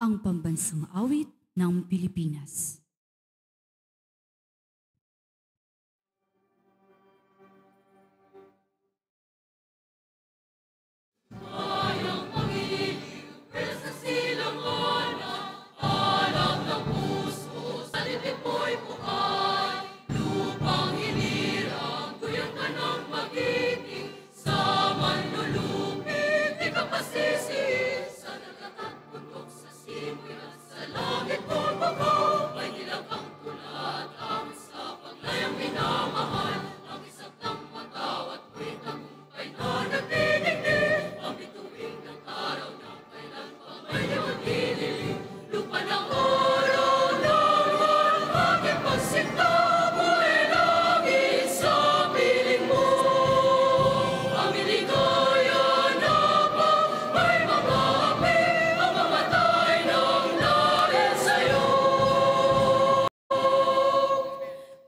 ang pambansang awit ng Pilipinas.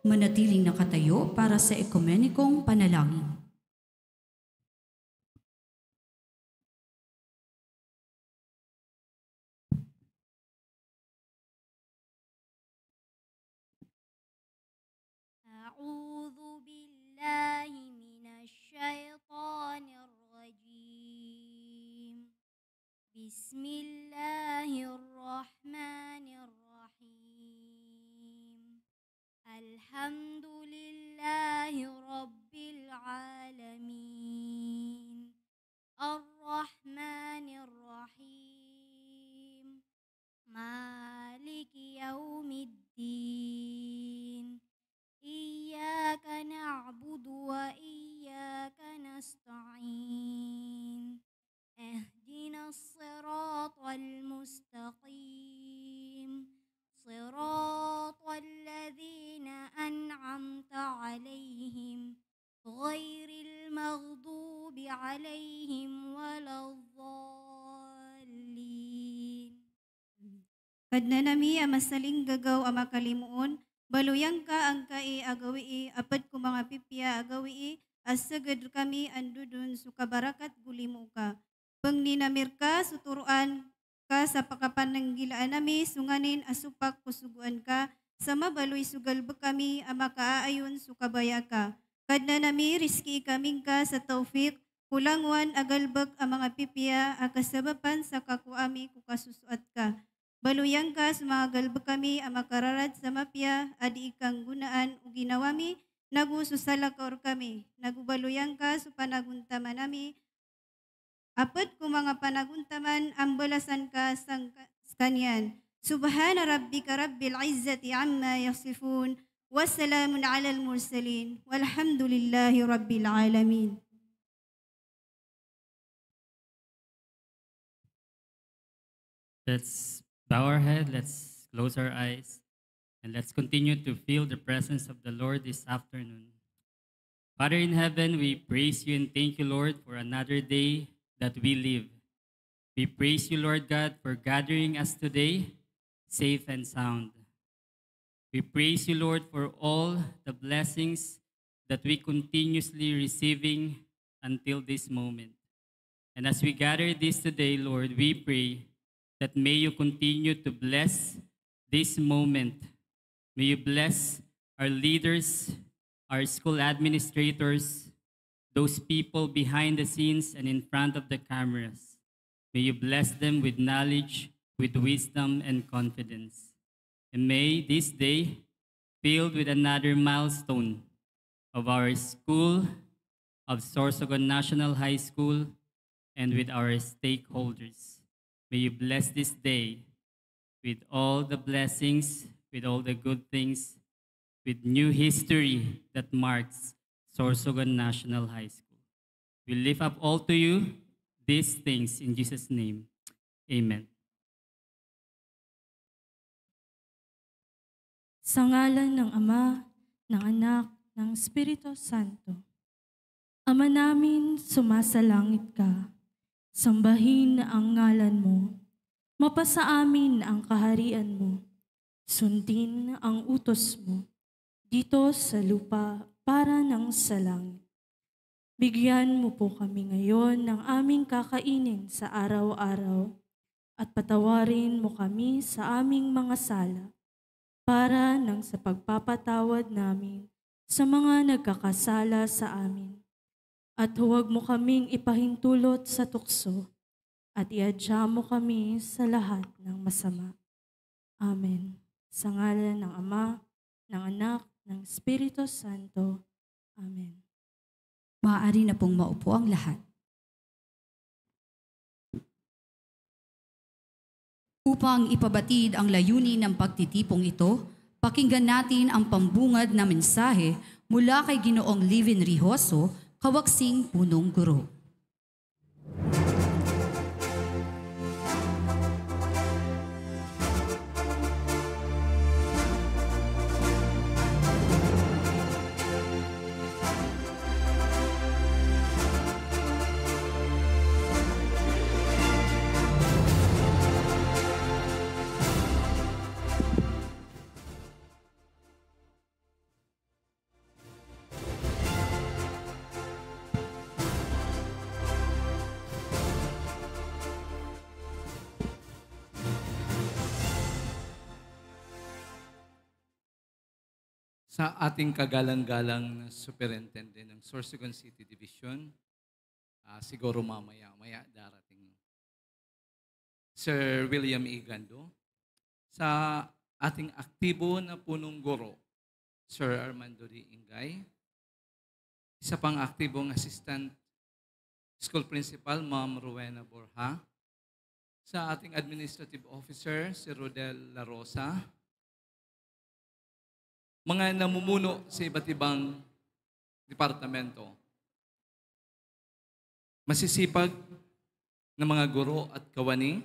Manatiling nakatayo para sa ekumenikong panalangin. أعوذ بالله من الشيطان الرجيم بسم الله الرحمن الرحيم الحمد لله رب العالمين الرحمن الرحيم مالك يوم الدين إياك نعبد وإياك نستعين اهدنا الصراط المستقيم صراط الذين أنعمت عليهم غير المغضوب عليهم ولا الضالين. Kadna nami amasaling gagaw ama kalimuon, baluyang ka ang kai agawi apat ko mga pipya agawi asagad kami andudun sukabarakat gulimu ka. Pang ninamir ka suturuan ka sa pakapananggilaan nami sunganin asupak kusuguan ka sa mabaloy sugalbe kami ama kaayon sukabaya ka. Kadna nami riski kaming ka sa taufik kulangwan agalbag ang mga pipya akasabapan sa kakuami kukasusuat ka. Baluyang ka sa mga galba kami ang makararad sa mapya, adi ikang gunaan o ginawami, nagususala ka or kami. Nagubaluyang ka sa panaguntaman nami, apat kung mga panaguntaman, ambalasan ka sa kanyan. Subhana rabbika rabbil izzati amma yasifun, wassalamun ala al-mursalin, walhamdulillahi rabbil alamin. Let's bow our head, let's close our eyes, and let's continue to feel the presence of the Lord this afternoon. Father in heaven, we praise you and thank you, Lord, for another day that we live. We praise you, Lord God, for gathering us today safe and sound. We praise you, Lord, for all the blessings that we continuously receiving until this moment. And as we gather this today, Lord, we pray that may you continue to bless this moment. May you bless our leaders, our school administrators, those people behind the scenes and in front of the cameras. May you bless them with knowledge, with wisdom and confidence. And may this day, filled with another milestone of our school, of Sorsogon National High School, and with our stakeholders. May you bless this day with all the blessings, with all the good things, with new history that marks Sorsogon National High School. We lift up all to you these things in Jesus' name. Amen. Sa ngalan ng Ama, ng Anak, ng Espiritu Santo. Ama namin, sumasalangit ka. Sambahin ang ngalan mo. Mapasa amin ang kaharian mo. Sundin ang utos mo. Dito sa lupa para ng sa langit. Bigyan mo po kami ngayon ng aming kakainin sa araw-araw. at patawarin mo kami sa aming mga sala para nang sa pagpapatawad namin sa mga nagkakasala sa amin. At huwag mo kaming ipahintulot sa tukso at iadya mo kami sa lahat ng masama. Amen. Sa ngalan ng Ama, ng Anak, ng Espiritu Santo. Amen. Maaari na pong maupo ang lahat. Upang ipabatid ang layunin ng pagtitipong ito, pakinggan natin ang pambungad na mensahe mula kay Ginoong Livin Rijoso, Kawaksing Punong Guro. Sa ating kagalang-galang na Superintendent ng Sorsogon City Division, siguro mamaya darating Sir William E. Gando. Sa ating aktibo na punong guro, Sir Armando D. Ingay. Isa pang aktibong assistant school principal, Ma'am Rowena Borja. Sa ating administrative officer, si Rodel La Rosa. Mga namumuno sa iba't ibang departamento. Masisipag na mga guro at kawani,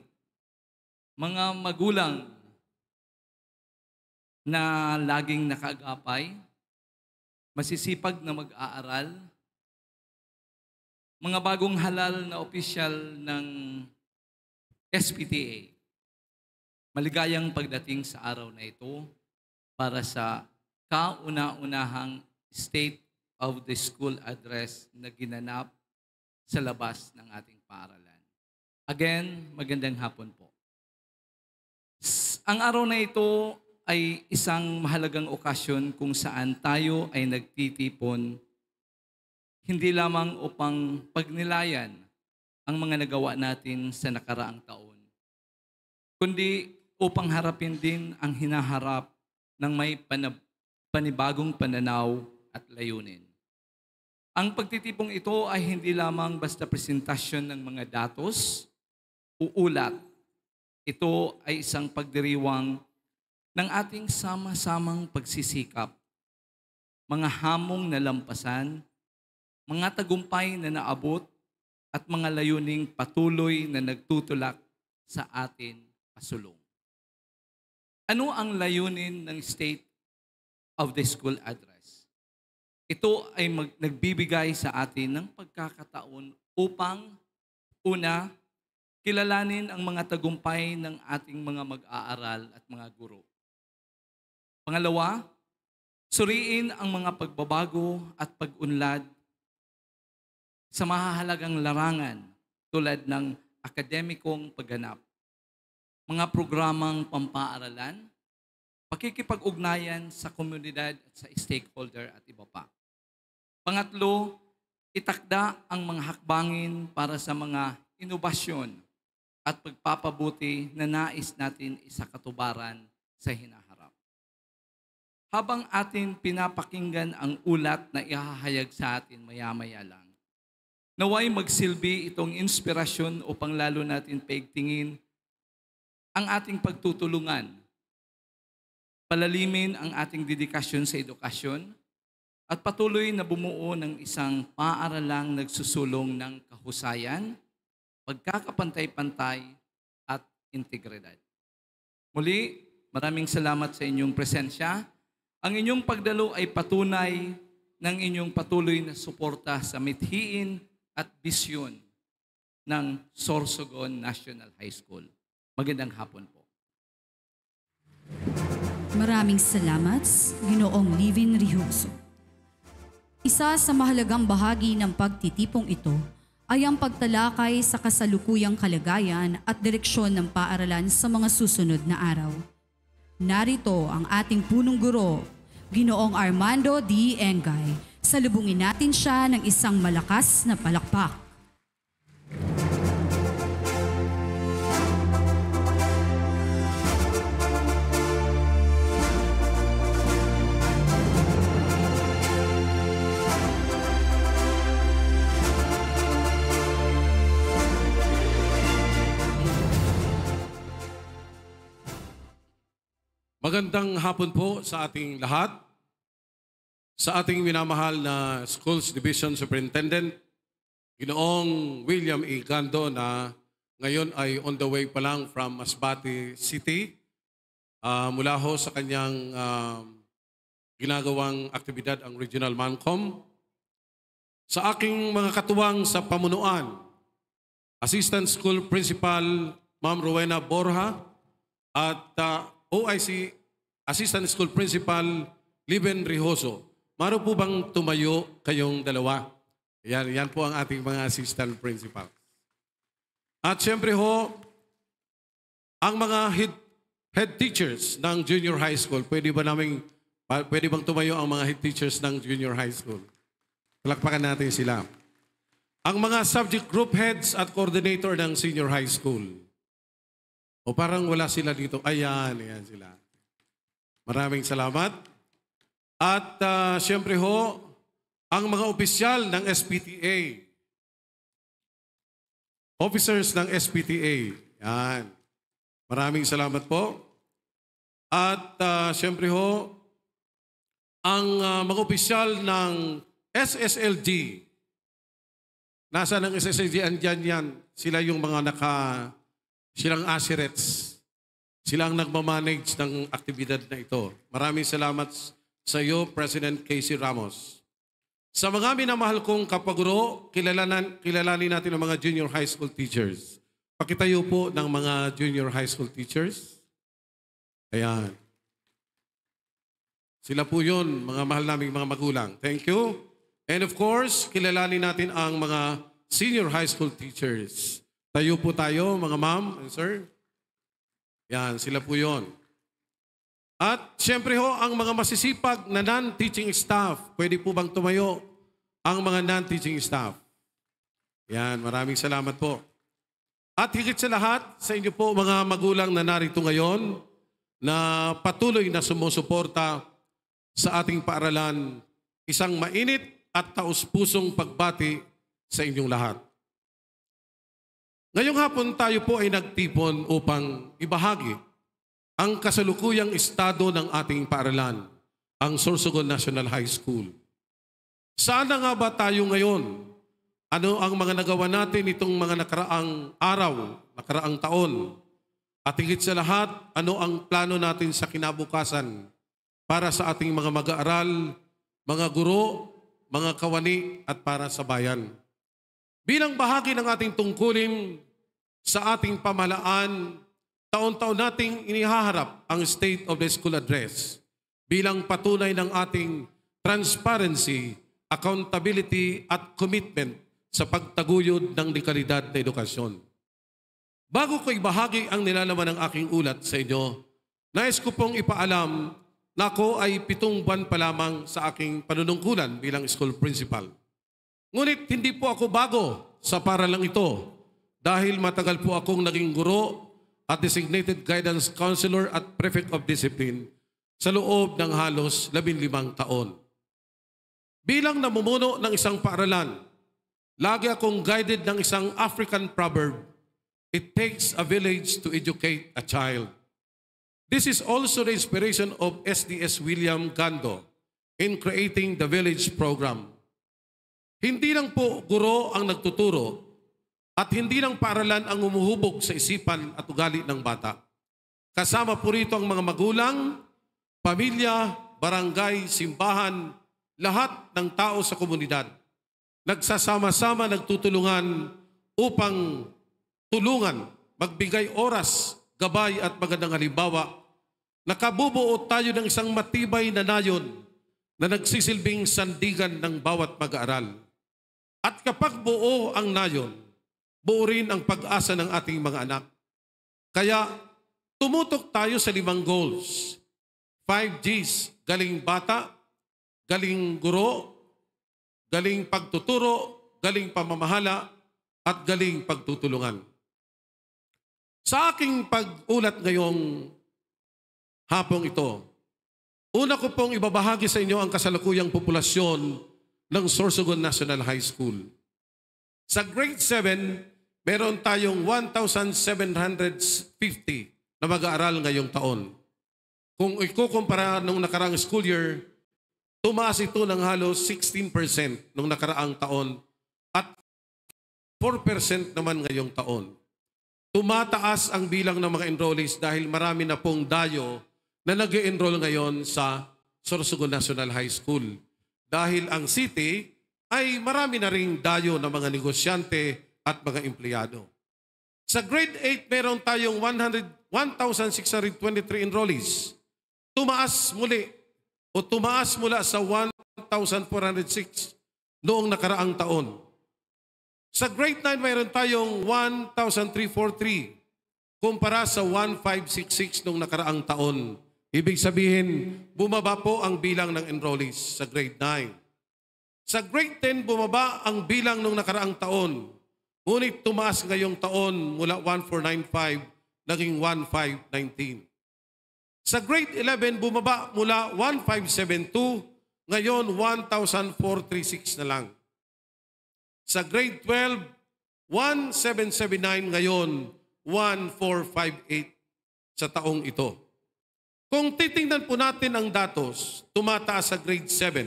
mga magulang na laging nakaagapay, masisipag na mag-aaral, mga bagong halal na opisyal ng SPTA. Maligayang pagdating sa araw na ito para sa kauna-unahang State of the School Address na ginanap sa labas ng ating paaralan. Again, magandang hapon po. Ang araw na ito ay isang mahalagang okasyon kung saan tayo ay nagtitipon hindi lamang upang pagnilayan ang mga nagawa natin sa nakaraang taon, kundi upang harapin din ang hinaharap ng may panibagong pananaw at layunin. Ang pagtitipong ito ay hindi lamang basta presentasyon ng mga datos o ulat. Ito ay isang pagdiriwang ng ating sama-samang pagsisikap, mga hamong na lampasan, mga tagumpay na naabot, at mga layuning patuloy na nagtutulak sa atin pasulong. Ano ang layunin ng State of the School Address? Ito ay nagbibigay sa atin ng pagkakataon upang, una, kilalanin ang mga tagumpay ng ating mga mag-aaral at mga guro. Pangalawa, suriin ang mga pagbabago at pag-unlad sa mahahalagang larangan tulad ng akademikong pagganap, mga programang pampaaralan, pakikipag-ugnayan sa komunidad at sa stakeholder at iba pa. Pangatlo, itakda ang mga hakbangin para sa mga inobasyon at pagpapabuti na nais natin isakatubaran sa hinaharap. Habang atin pinapakinggan ang ulat na ihahayag sa atin maya-maya lang, naway magsilbi itong inspirasyon upang lalo natin paigtingin ang ating pagtutulungan, palalimin ang ating dedikasyon sa edukasyon, at patuloy na bumuo ng isang paaralang nagsusulong ng kahusayan, pagkakapantay-pantay, at integridad. Muli, maraming salamat sa inyong presensya. Ang inyong pagdalo ay patunay ng inyong patuloy na suporta sa mithiin at bisyon ng Sorsogon National High School. Magandang hapon po. Maraming salamat, Ginoong Livin Rijoso. Isa sa mahalagang bahagi ng pagtitipong ito ay ang pagtalakay sa kasalukuyang kalagayan at direksyon ng paaralan sa mga susunod na araw. Narito ang ating punong guro, Ginoong Armando D. Engay. Salubungin natin siya ng isang malakas na palakpak. Magandang hapon po sa ating lahat. Sa ating minamahal na Schools Division Superintendent, Ginoong William E. Gando na ngayon ay on the way pa lang from Masbate City mula ho sa kanyang ginagawang aktibidad ang Regional Mancom. Sa aking mga katuwang sa pamunuan, Assistant School Principal Ma'am Rowena Borja at OIC Assistant School Principal Liven Rijoso. Maro po bang tumayo kayong dalawa? Yan po ang ating mga Assistant Principal. At siyempre ho, ang mga head teachers ng junior high school, pwede bang tumayo ang mga head teachers ng junior high school? Palakpakan natin sila. Ang mga subject group heads at coordinator ng senior high school. O parang wala sila dito. Ayan sila. Maraming salamat. At siyempre ho, ang mga opisyal ng SPTA. Officers ng SPTA. Yan. Maraming salamat po. At siyempre ho, ang mga opisyal ng SSLG. Nasa ng SSLG? Andyan yan. Sila yung mga silang asirets. Sila ang nagmamanage ng aktibidad na ito. Maraming salamat sa iyo, President Casey Ramos. Sa mga minamahal kong kapaguro, kilalanin natin ang mga junior high school teachers. Pakitayo po ng mga junior high school teachers. Ayan. Sila po yun, mga mahal naming mga magulang. Thank you. And of course, kilalanin natin ang mga senior high school teachers. Tayo po tayo, mga ma'am and sir. Yan, sila po yun. At siyempre ho, ang mga masisipag na non-teaching staff, pwede po bang tumayo ang mga non-teaching staff? Yan, maraming salamat po. At higit sa lahat, sa inyo po mga magulang na narito ngayon, na patuloy na sumusuporta sa ating paaralan, isang mainit at taus-pusong pagbati sa inyong lahat. Ngayong hapon tayo po ay nagtipon upang ibahagi ang kasalukuyang estado ng ating paaralan, ang Sorsogon National High School. Saan na nga ba tayo ngayon? Ano ang mga nagawa natin itong mga nakaraang araw, nakaraang taon? At higit sa lahat, ano ang plano natin sa kinabukasan para sa ating mga mag-aaral, mga guro, mga kawani at para sa bayan? Bilang bahagi ng ating tungkulin sa ating pamahalaan, taon-taon nating inihaharap ang State of the School Address bilang patunay ng ating transparency, accountability at commitment sa pagtaguyod ng dekalidad na edukasyon. Bago ko ibahagi ang nilalaman ng aking ulat sa inyo, nais ko pong ipaalam na ako ay 7 buwan pa lamang sa aking panunungkulan bilang school principal. Ngunit hindi po ako bago sa paralang ito dahil matagal po akong naging guro at designated guidance counselor at prefect of discipline sa loob ng halos 15 taon. Bilang namumuno ng isang paaralan, lagi akong guided ng isang African proverb, "It takes a village to educate a child." This is also the inspiration of SDS William Gando in creating the Village Program. Hindi lang po guro ang nagtuturo at hindi lang paaralan ang umuhubog sa isipan at ugali ng bata. Kasama po rito ang mga magulang, pamilya, barangay, simbahan, lahat ng tao sa komunidad. Nagsasama-sama nagtutulungan upang tulungan, magbigay oras, gabay at magandang halimbawa. Nakabubuo tayo ng isang matibay na nayon na nagsisilbing sandigan ng bawat mag-aaral. At kapag buo ang nayon, buo rin ang pag-asa ng ating mga anak. Kaya tumutok tayo sa 5 goals. 5 Gs, galing bata, galing guro, galing pagtuturo, galing pamamahala, at galing pagtutulungan. Sa aking pag-ulat ngayong hapong ito, una ko pong ibabahagi sa inyo ang kasalukuyang populasyon ng Sorsogon National High School. Sa grade 7, meron tayong 1,750 na mag-aaral ngayong taon. Kung ikukumpara nung nakaraang school year, tumaas ito ng halos 16% nung nakaraang taon at 4% naman ngayong taon. Tumataas ang bilang ng mga enrollees dahil marami na pong dayo na nag-enroll ngayon sa Sorsogon National High School. Dahil ang city ay marami na ring dayo ng mga negosyante at mga empleyado. Sa grade 8, meron tayong 1,623 enrollees. Tumaas mula sa 1,406 noong nakaraang taon. Sa grade 9, mayroon tayong 1,343 kumpara sa 1,566 noong nakaraang taon. Ibig sabihin, bumaba po ang bilang ng enrollees sa grade 9. Sa grade 10, bumaba ang bilang noong nakaraang taon. Ngunit tumaas ngayong taon mula 1,495 naging 1,519. Sa grade 11, bumaba mula 1,572, ngayon 1,436 na lang. Sa grade 12, 1,779, ngayon 1,458 sa taong ito. Kung titingnan po natin ang datos, tumataas sa grade 7,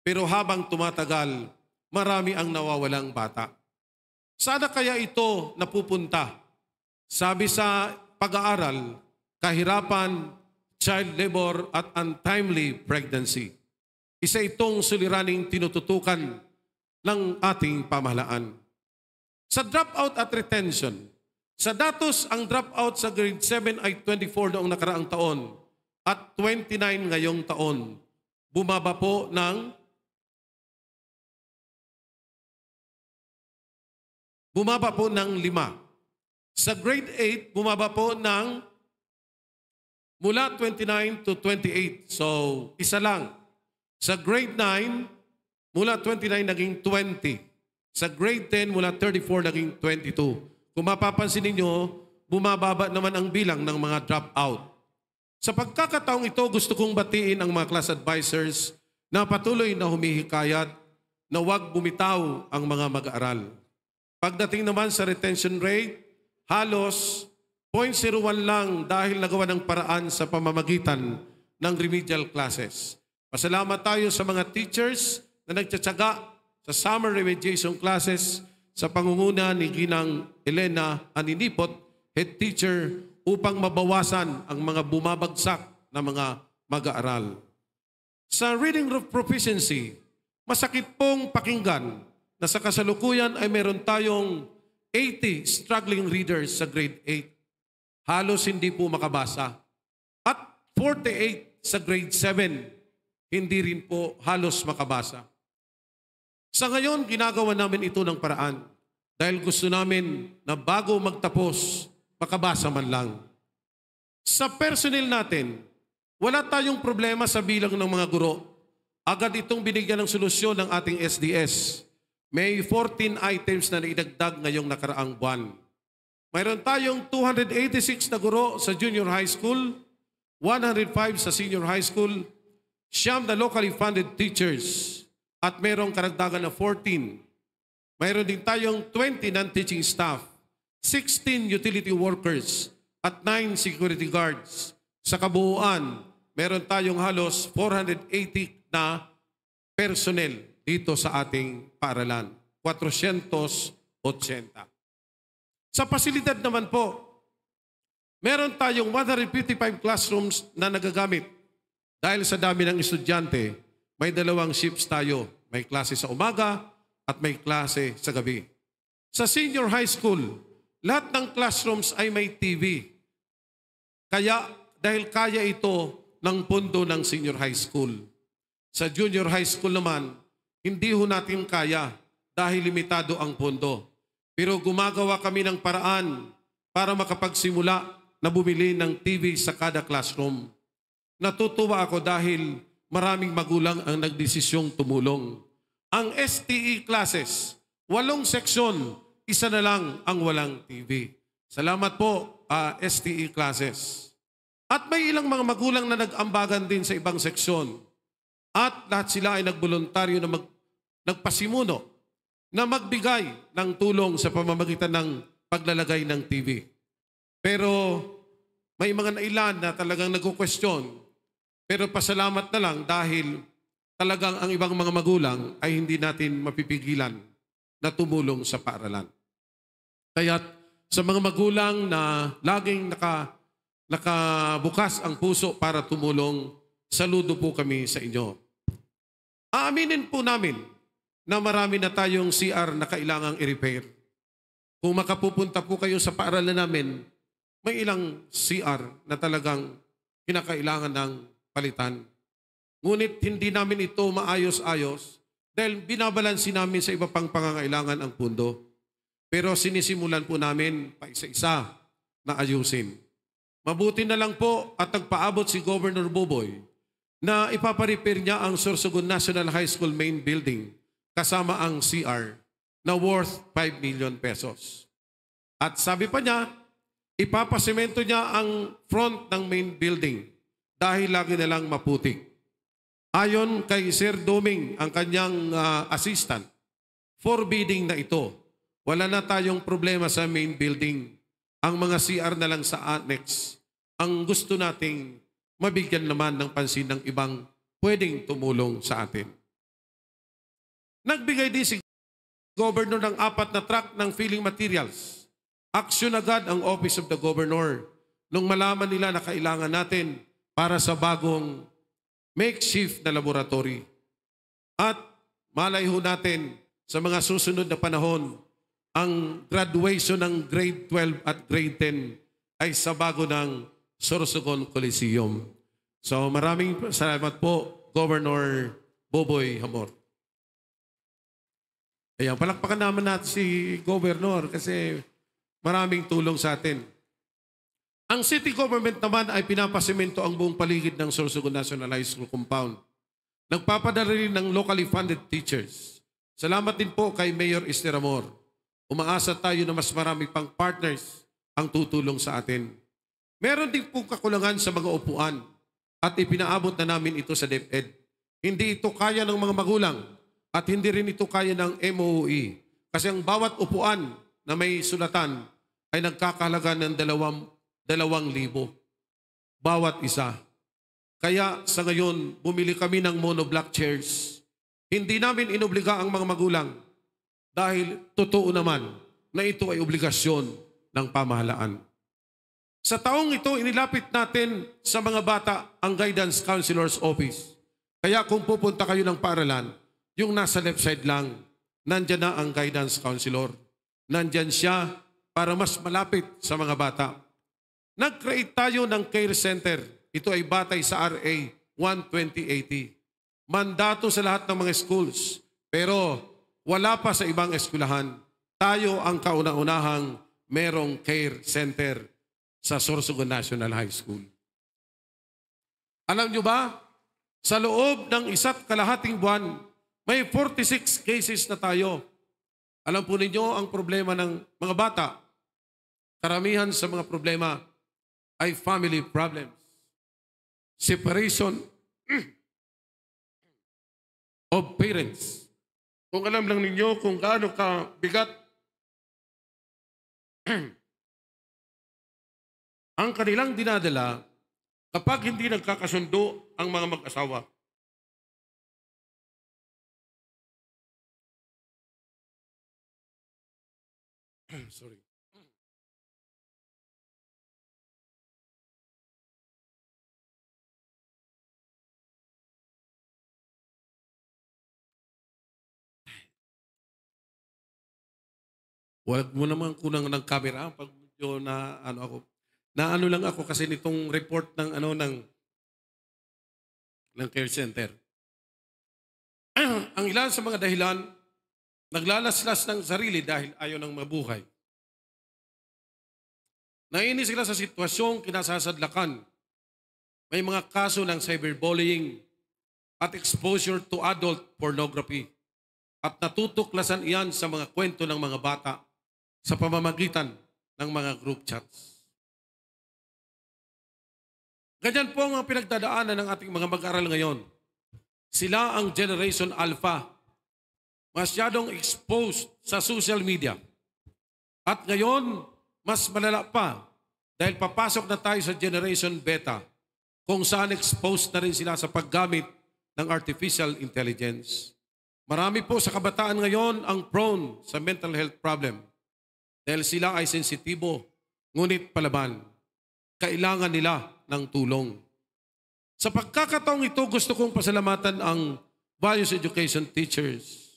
pero habang tumatagal, marami ang nawawalang bata. Sana kaya ito napupunta? Sabi sa pag-aaral, kahirapan, child labor at untimely pregnancy. Isa itong suliraning tinututukan ng ating pamahalaan. Sa dropout at retention, sa datos ang dropout sa grade 7 ay 24 noong nakaraang taon at 29 ngayong taon. Bumaba po ng 5. Sa grade 8, bumaba po ng mula 29 to 28. So, isa lang. Sa grade 9, mula 29 naging 20. Sa grade 10, mula 34 naging 22. Kung mapapansin ninyo, bumababa naman ang bilang ng mga dropout. Sa pagkakataong ito, gusto kong batiin ang mga class advisors na patuloy na humihikayat na huwag bumitaw ang mga mag-aaral. Pagdating naman sa retention rate, halos 0.01 lang dahil nagawa ng paraan sa pamamagitan ng remedial classes. Pasalamat tayo sa mga teachers na nagtsatsaga sa summer remediation classes sa pangunguna ni Ginang Elena Aninipot, head teacher, upang mabawasan ang mga bumabagsak na mga mag-aaral. Sa reading proficiency, masakit pong pakinggan na sa kasalukuyan ay meron tayong 80 struggling readers sa grade 8. Halos hindi po makabasa. At 48 sa grade 7, hindi rin po halos makabasa. Sa ngayon, ginagawa namin ito ng paraan dahil gusto namin na bago magtapos, makabasa man lang. Sa personnel natin, wala tayong problema sa bilang ng mga guro. Agad itong binigyan ng solusyon ng ating SDS. May 14 items na naidagdag ngayong nakaraang buwan. Mayroon tayong 286 na guro sa junior high school, 105 sa senior high school, 9 na locally funded teachers, at mayroong karagdagan na 14. Mayroon din tayong 20 non-teaching staff, 16 utility workers, at 9 security guards. Sa kabuuan, meron tayong halos 480 na personnel dito sa ating paaralan. 480. Sa pasilidad naman po, meron tayong 155 classrooms na nagagamit. Dahil sa dami ng estudyante, may 2 shifts tayo. May klase sa umaga at may klase sa gabi. Sa senior high school, lahat ng classrooms ay may TV. Dahil kaya ito ng pondo ng senior high school. Sa junior high school naman, hindi ho natin kaya dahil limitado ang pondo. Pero gumagawa kami ng paraan para makapagsimula na bumili ng TV sa kada classroom. Natutuwa ako dahil maraming magulang ang nagdesisyong tumulong. Ang STE classes, 8 seksyon, isa na lang ang walang TV. Salamat po, STE classes. At may ilang mga magulang na nag-ambagan din sa ibang seksyon. At lahat sila ay nagboluntaryo na nagpasimuno na magbigay ng tulong sa pamamagitan ng paglalagay ng TV. Pero may mga nailan na talagang nagko-question. Pero pasalamat na lang dahil talagang ang ibang mga magulang ay hindi natin mapipigilan na tumulong sa paaralan. Kaya't sa mga magulang na laging nakabukas ang puso para tumulong, saludo po kami sa inyo. Aaminin po namin na marami na tayong CR na kailangang i-repair. Kung makapupunta po kayo sa paaralan namin, may ilang CR na talagang kinakailangan ng palitan. Ngunit hindi namin ito maayos-ayos dahil binabalansi namin sa iba pang pangangailangan ang pundo. Pero sinisimulan po namin pa isa-isa na ayusin. Mabuti na lang po at nagpaabot si Governor Boboy na ipaparepair niya ang Sorsogon National High School main building kasama ang CR na worth 5 million pesos. At sabi pa niya, ipapasemento niya ang front ng main building dahil lagi na lang maputik. Ayon kay Sir Doming, ang kanyang assistant, for bidding na ito, wala na tayong problema sa main building. Ang mga CR na lang sa annex. Ang gusto nating mabigyan naman ng pansin ng ibang pwedeng tumulong sa atin. Nagbigay din si Governor ng 4 na truck ng filling materials. Aksyon agad ang Office of the Governor nung malaman nila na kailangan natin para sa bagong makeshift na laboratory. At malay ho natin sa mga susunod na panahon, ang graduation ng grade 12 at grade 10 ay sa bago ng Sorsogon Coliseum. So maraming salamat po, Governor Boboy Hamor. Ayan, palakpakan naman natin si Governor kasi maraming tulong sa atin. Ang city government naman ay pinapasemento ang buong paligid ng Sorsogon National High School compound. Nagpapadala rin ng locally funded teachers. Salamat din po kay Mayor Esther Amor. Umaasa tayo na mas marami pang partners ang tutulong sa atin. Meron din po kakulangan sa mga upuan at ipinaabot na namin ito sa DepEd. Hindi ito kaya ng mga magulang at hindi rin ito kaya ng MOE kasi ang bawat upuan na may sulatan ay nagkakahalaga ng 2,000 bawat isa. Kaya sa ngayon, bumili kami ng monoblock chairs. Hindi namin inobliga ang mga magulang dahil totoo naman na ito ay obligasyon ng pamahalaan. Sa taong ito, inilapit natin sa mga bata ang Guidance Counselor's Office. Kaya kung pupunta kayo ng paaralan, yung nasa left side lang, nandyan na ang Guidance Counselor. Nandyan siya para mas malapit sa mga bata. Nag-create tayo ng care center. Ito ay batay sa RA 12080. Mandato sa lahat ng mga schools. Pero wala pa sa ibang eskwelahan. Tayo ang kauna-unahang merong care center sa Sorsogon National High School. Alam nyo ba, sa loob ng 1.5 buwan, may 46 cases na tayo. Alam po ninyo ang problema ng mga bata. Karamihan sa mga problema ay family problems. Separation of parents. Kung alam lang ninyo kung gaano ka bigat ang kanilang dinadala kapag hindi nagkakasundo ang mga mag-asawa. Sorry. Huwag mo naman kunang ng camera pag medyo na ano ako. Na ano lang ako kasi nitong report ng ano ng care center. Ang ilan sa mga dahilan Naglalaslas ng sarili dahil ayaw ng mabuhay. Nainis sila sa sitwasyong kinasasadlakan. May mga kaso ng cyberbullying at exposure to adult pornography. At natutuklasan iyan sa mga kwento ng mga bata sa pamamagitan ng mga group chats. Ganyan po ang mga pinagdadaanan ng ating mga mag-aaral ngayon. Sila ang Generation Alpha. Masyadong exposed sa social media. At ngayon, mas malala pa dahil papasok na tayo sa Generation Beta kung saan exposed na rin sila sa paggamit ng artificial intelligence. Marami po sa kabataan ngayon ang prone sa mental health problem dahil sila ay sensitibo, ngunit palaban. Kailangan nila ng tulong. Sa pagkakataong ito, gusto kong pasalamatan ang values education teachers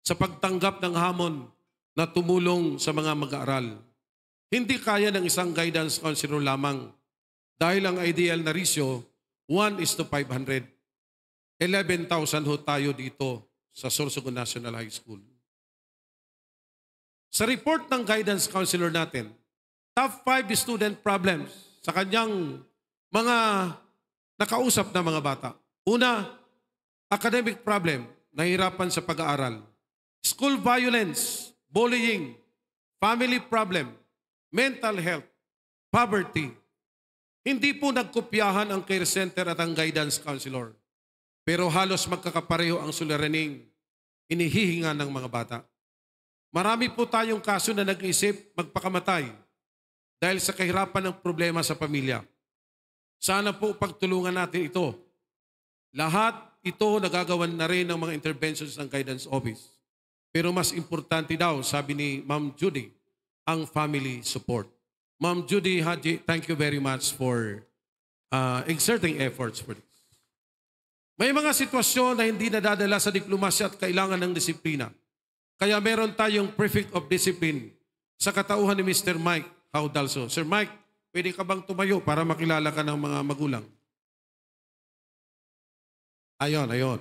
sa pagtanggap ng hamon na tumulong sa mga mag-aaral. Hindi kaya ng isang guidance counselor lamang dahil ang ideal na ratio, 1:500. 11,000 ho tayo dito sa Sorsogon National High School. Sa report ng guidance counselor natin, top 5 student problems sa kanyang mga nakausap na mga bata. Una, academic problem, nahihirapan sa pag-aaral. School violence, bullying, family problem, mental health, poverty. Hindi po nagkopyahan ang care center at ang guidance counselor. Pero halos magkakapareho ang suliraning inihihinga ng mga bata. Marami po tayong kaso na nag-isip magpakamatay dahil sa kahirapan ng problema sa pamilya. Sana po pagtulungan natin ito. Lahat ito nagagawan na rin ng mga interventions ng guidance office. Pero mas importante daw, sabi ni Ma'am Judy, ang family support. Ma'am Judy Haji, thank you very much for exerting efforts for this. May mga sitwasyon na hindi nadadala sa diplomasya at kailangan ng disiplina. Kaya meron tayong prefect of discipline sa katauhan ni Mr. Mike Haudalso. Sir Mike, pwede ka bang tumayo para makilala ka ng mga magulang? Ayon.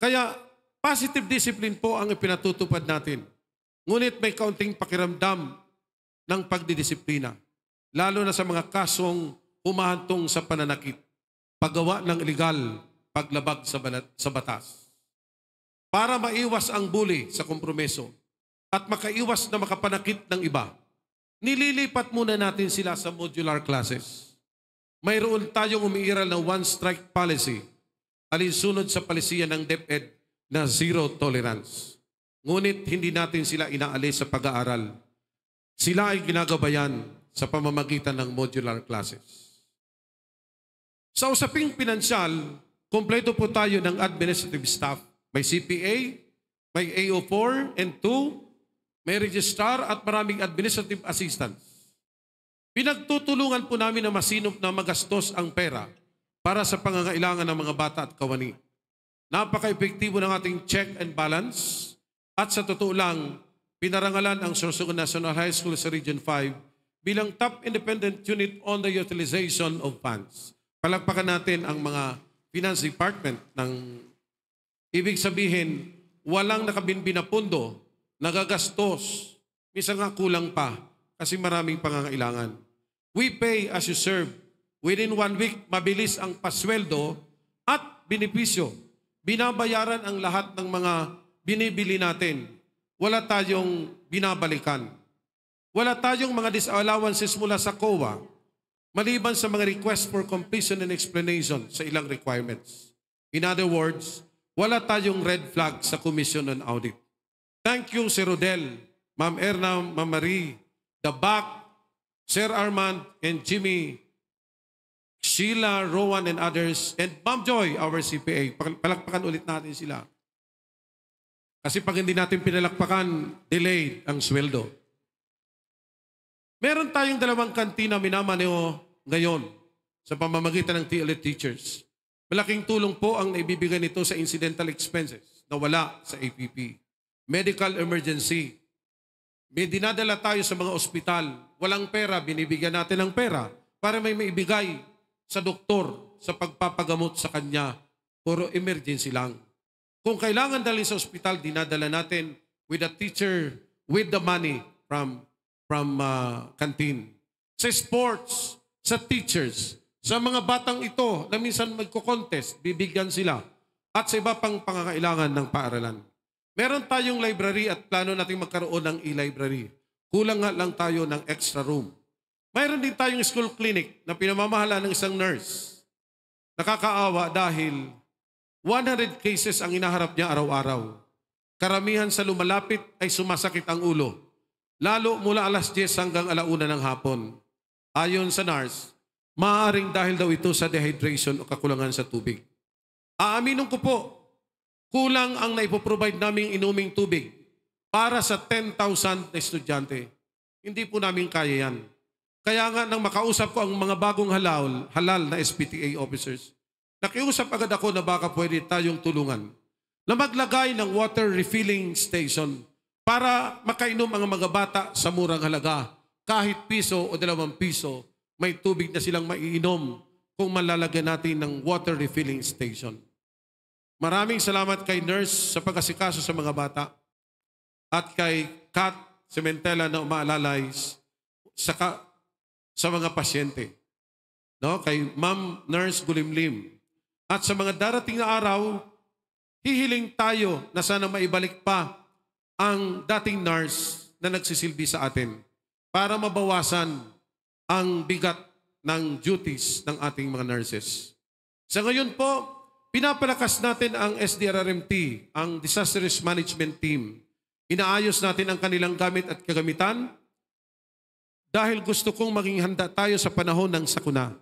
Kaya positive discipline po ang ipinatutupad natin. Ngunit may kaunting pakiramdam ng pagdidisiplina, lalo na sa mga kasong humahantong sa pananakit, paggawa ng illegal, paglabag sa batas. Para maiwas ang bully sa kompromiso at makaiwas na makapanakit ng iba, nililipat muna natin sila sa modular classes. Mayroon tayong umiiral na one-strike policy, alinsunod sa palisiya ng DepEd na zero tolerance. Ngunit hindi natin sila inaalis sa pag-aaral. Sila ay ginagabayan sa pamamagitan ng modular classes. Sa usaping pinansyal, kompleto po tayo ng administrative staff. May CPA, may AO4 and 2, may registrar at maraming administrative assistants. Pinagtutulungan po namin na masinop na magastos ang pera para sa pangangailangan ng mga bata at kawani. Napaka-epektibo ng ating check and balance at sa totoo lang, pinarangalan ang Sorsogon National High School sa Region 5 bilang top independent unit on the utilization of funds. Palakpakan natin ang mga finance department ng ibig sabihin, walang nakabinbin na pundo, nagagastos, minsan nga kulang pa kasi maraming pangangailangan. We pay as you serve. Within 1 week, mabilis ang pasweldo at benepisyo. Binabayaran ang lahat ng mga binibili natin. Wala tayong binabalikan. Wala tayong mga disallowances mula sa COA, maliban sa mga request for completion and explanation sa ilang requirements. In other words, wala tayong red flag sa Commission on Audit. Thank you, Sir Rodel, Ma'am Erna, Ma'am Marie, the BAC, Sir Armand, and Jimmy, Sheila, Rowan, and others, and Ma'am Joy, our CPA. Palakpakan ulit natin sila. Kasi pag hindi natin pinalakpakan, delayed ang sweldo. Meron tayong 2 kantina minamaneho ngayon sa pamamagitan ng TLE teachers. Malaking tulong po ang naibibigay nito sa incidental expenses na wala sa APP. Medical emergency. May dinadala tayo sa mga ospital. Walang pera, binibigyan natin ng pera para may maibigay sa doktor sa pagpapagamot sa kanya. Puro emergency lang. Kung kailangan dalhin sa ospital, dinadala natin with a teacher, with the money from canteen. Sa sports, sa teachers, sa mga batang ito na minsan magko-contest, bibigyan sila. At sa iba pang pangangailangan ng paaralan. Meron tayong library at plano natin magkaroon ng e-library. Kulang nga lang tayo ng extra room. Mayroon din tayong school clinic na pinamamahala ng isang nurse. Nakakaawa dahil 100 cases ang inaharap niya araw-araw. Karamihan sa lumalapit ay sumasakit ang ulo. Lalo mula alas 10 hanggang alauna ng hapon. Ayon sa nurse, maaaring dahil daw ito sa dehydration o kakulangan sa tubig. Aaminin ko po, kulang ang naipoprovide naming inuming tubig para sa 10,000 na estudyante. Hindi po namin kaya yan. Kaya nga nang makausap ko ang mga bagong halal na SPTA officers, nakiusap agad ako na baka pwede tayong tulungan na maglagay ng water refilling station para makainom ang mga bata sa murang halaga. Kahit piso o 2 piso, may tubig na silang maiinom kung malalagyan natin ng water refilling station. Maraming salamat kay nurse sa pag-asikaso sa mga bata at kay Kat Sementela na umaalalay sa mga pasyente. No? Kay Ma'am Nurse Gulimlim. At sa mga darating na araw, hihiling tayo na sana maibalik pa ang dating nurse na nagsisilbi sa atin para mabawasan ang bigat ng duties ng ating mga nurses. Sa ngayon po, pinapalakas natin ang SDRRMT, ang Disaster Risk Management Team. Inaayos natin ang kanilang gamit at kagamitan dahil gusto kong maging handa tayo sa panahon ng sakuna.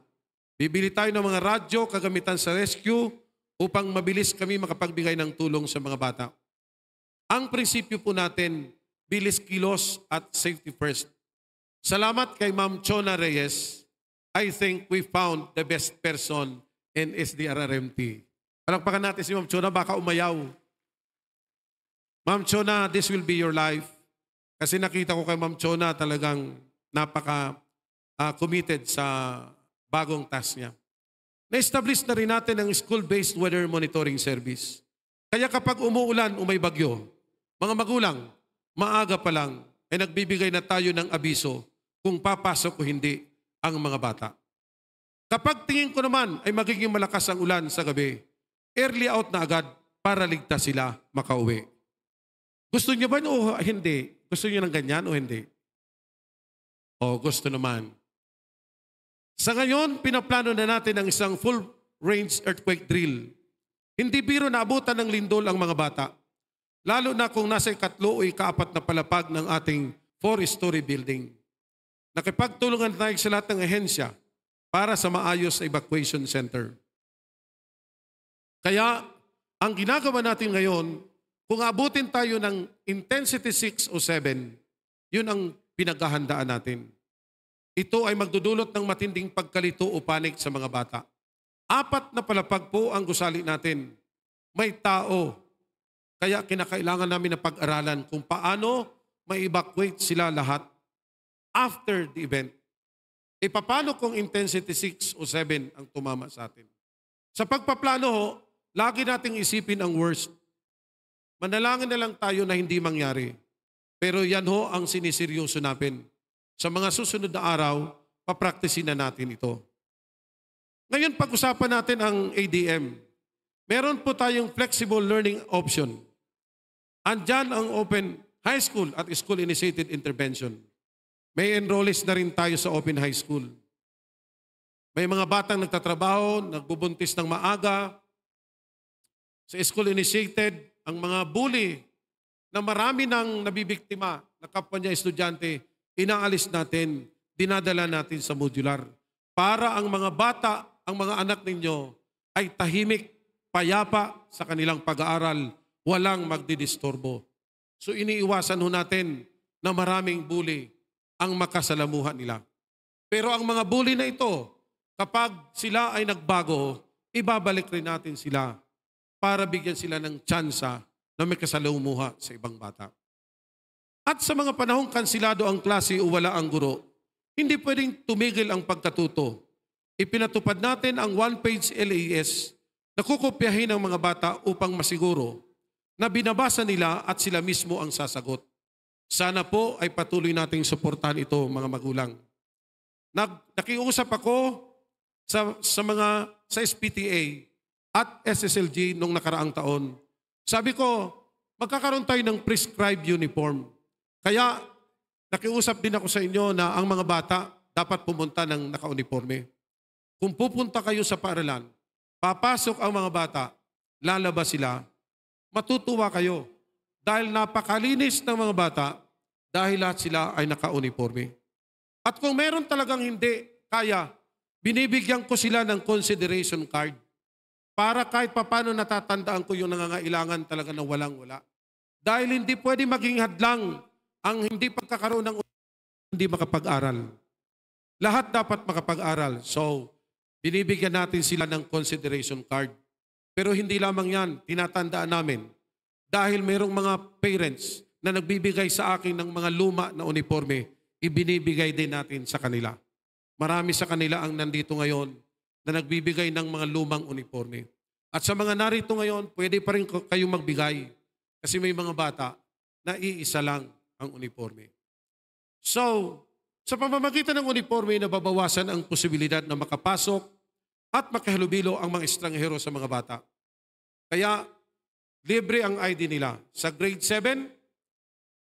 Bibili tayo ng mga radyo, kagamitan sa rescue upang mabilis kami makapagbigay ng tulong sa mga bata. Ang prinsipyo po natin, bilis kilos at safety first. Salamat kay Ma'am Chona Reyes. I think we found the best person in SDRRMT. Palakpakan natin si Ma'am Chona, baka umayaw. Ma'am Chona, this will be your life. Kasi nakita ko kay Ma'am Chona talagang napaka-committed sa bagong task niya. Na-establish na rin natin ang school-based weather monitoring service. Kaya kapag umuulan o may bagyo, mga magulang, maaga pa lang, ay nagbibigay na tayo ng abiso kung papasok o hindi ang mga bata. Kapag tingin ko naman ay magiging malakas ang ulan sa gabi, early out na agad para ligtas sila makauwi. Gusto niyo ba o hindi? Gusto niyo ng ganyan o hindi? O gusto naman. Sa ngayon, pinaplano na natin ang isang full-range earthquake drill. Hindi biro na abutan ng lindol ang mga bata. Lalo na kung nasa ikatlo o ikaapat na palapag ng ating 4-story building. Nakipagtulungan tayo sa lahat ng ahensya para sa maayos na evacuation center. Kaya, ang ginagawa natin ngayon, kung abutin tayo ng intensity 6 o 7, yun ang pinaghahandaan natin. Ito ay magdudulot ng matinding pagkalito o panik sa mga bata. 4 na palapag po ang gusali natin. May tao. Kaya kinakailangan namin na pag-aralan kung paano ma-evacuate sila lahat after the event. E paano kung intensity 6 o 7 ang tumama sa atin? Sa pagpaplano ho, lagi nating isipin ang worst. Manalangin na lang tayo na hindi mangyari. Pero yan ho ang siniseryoso natin. Sa mga susunod na araw, papraktisin na natin ito. Ngayon, pag-usapan natin ang ADM. Meron po tayong flexible learning option. Andyan ang open high school at school-initiated intervention. May enrollees na rin tayo sa open high school. May mga batang nagtatrabaho, nagbubuntis ng maaga. Sa school-initiated, ang mga bully na marami nang nabibiktima na kapwa niya estudyante, inaalis natin, dinadala natin sa modular. Para ang mga bata, ang mga anak ninyo ay tahimik, payapa sa kanilang pag-aaral, walang magdidisturbo. So iniiwasan ho natin na maraming bully ang makasalamuhan nila. Pero ang mga bully na ito, kapag sila ay nagbago, ibabalik rin natin sila para bigyan sila ng tsansa na may kasalamuha sa ibang bata. At sa mga panahong kansilado ang klase o wala ang guro, hindi pwedeng tumigil ang pagkatuto. Ipinatupad natin ang one-page LAS na kukopyahin ng mga bata upang masiguro na binabasa nila at sila mismo ang sasagot. Sana po ay patuloy nating suportahan ito, mga magulang. Nakiusap ako sa SPTA at SSLG nung nakaraang taon. Sabi ko, magkakaroon tayo ng prescribed uniform. Kaya nakiusap din ako sa inyo na ang mga bata dapat pumunta ng naka-uniforme. Kung pupunta kayo sa paaralan, papasok ang mga bata, lalabas sila, matutuwa kayo. Dahil napakalinis ng mga bata, dahil lahat sila ay naka-uniforme. At kung meron talagang hindi kaya, binibigyan ko sila ng consideration card para kahit papano natatandaan ko yung nangangailangan talaga ng walang-wala. Dahil hindi pwede maging hadlang ang hindi pagkakaroon ng hindi makapag-aral. Lahat dapat makapag-aral. So, binibigyan natin sila ng consideration card. Pero hindi lamang yan, tinatandaan namin. Dahil merong mga parents na nagbibigay sa akin ng mga luma na uniforme, ibinibigay din natin sa kanila. Marami sa kanila ang nandito ngayon na nagbibigay ng mga lumang uniforme. At sa mga narito ngayon, pwede pa rin kayong magbigay kasi may mga bata na iisa lang ang uniforme. So, sa pamamagitan ng uniforme, nababawasan ang posibilidad na makapasok at makahalubilo ang mga estranghero sa mga bata. Kaya, libre ang ID nila. Sa grade 7,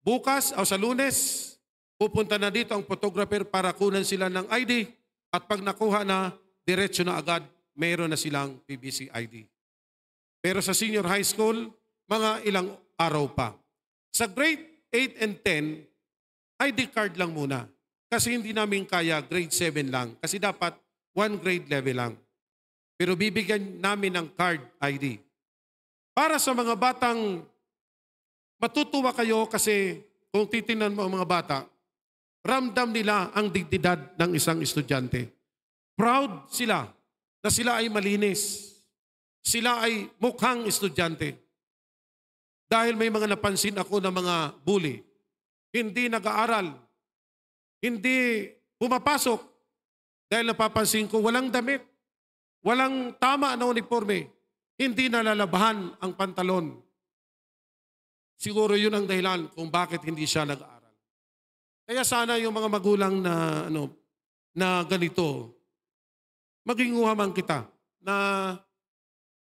bukas o sa Lunes, pupunta na dito ang photographer para kunan sila ng ID at pag nakuha na, diretso na agad, mayroon na silang PBC ID. Pero sa senior high school, mga ilang araw pa. Sa grade 8 and 10, ID card lang muna. Kasi hindi namin kaya grade 7 lang. Kasi dapat 1 grade level lang. Pero bibigyan namin ng card ID. Para sa mga batang matutuwa kayo kasi kung titingnan mo ang mga bata, ramdam nila ang dignidad ng isang estudyante. Proud sila na sila ay malinis. Sila ay mukhang estudyante. Dahil may mga napansin ako na mga bully, hindi nag-aaral, hindi pumapasok. Dahil napapansin ko, walang damit, walang tama na uniforme, hindi nalalabahan ang pantalon. Siguro yun ang dahilan kung bakit hindi siya nag-aaral. Kaya sana yung mga magulang na ganito, maging uhaman kita na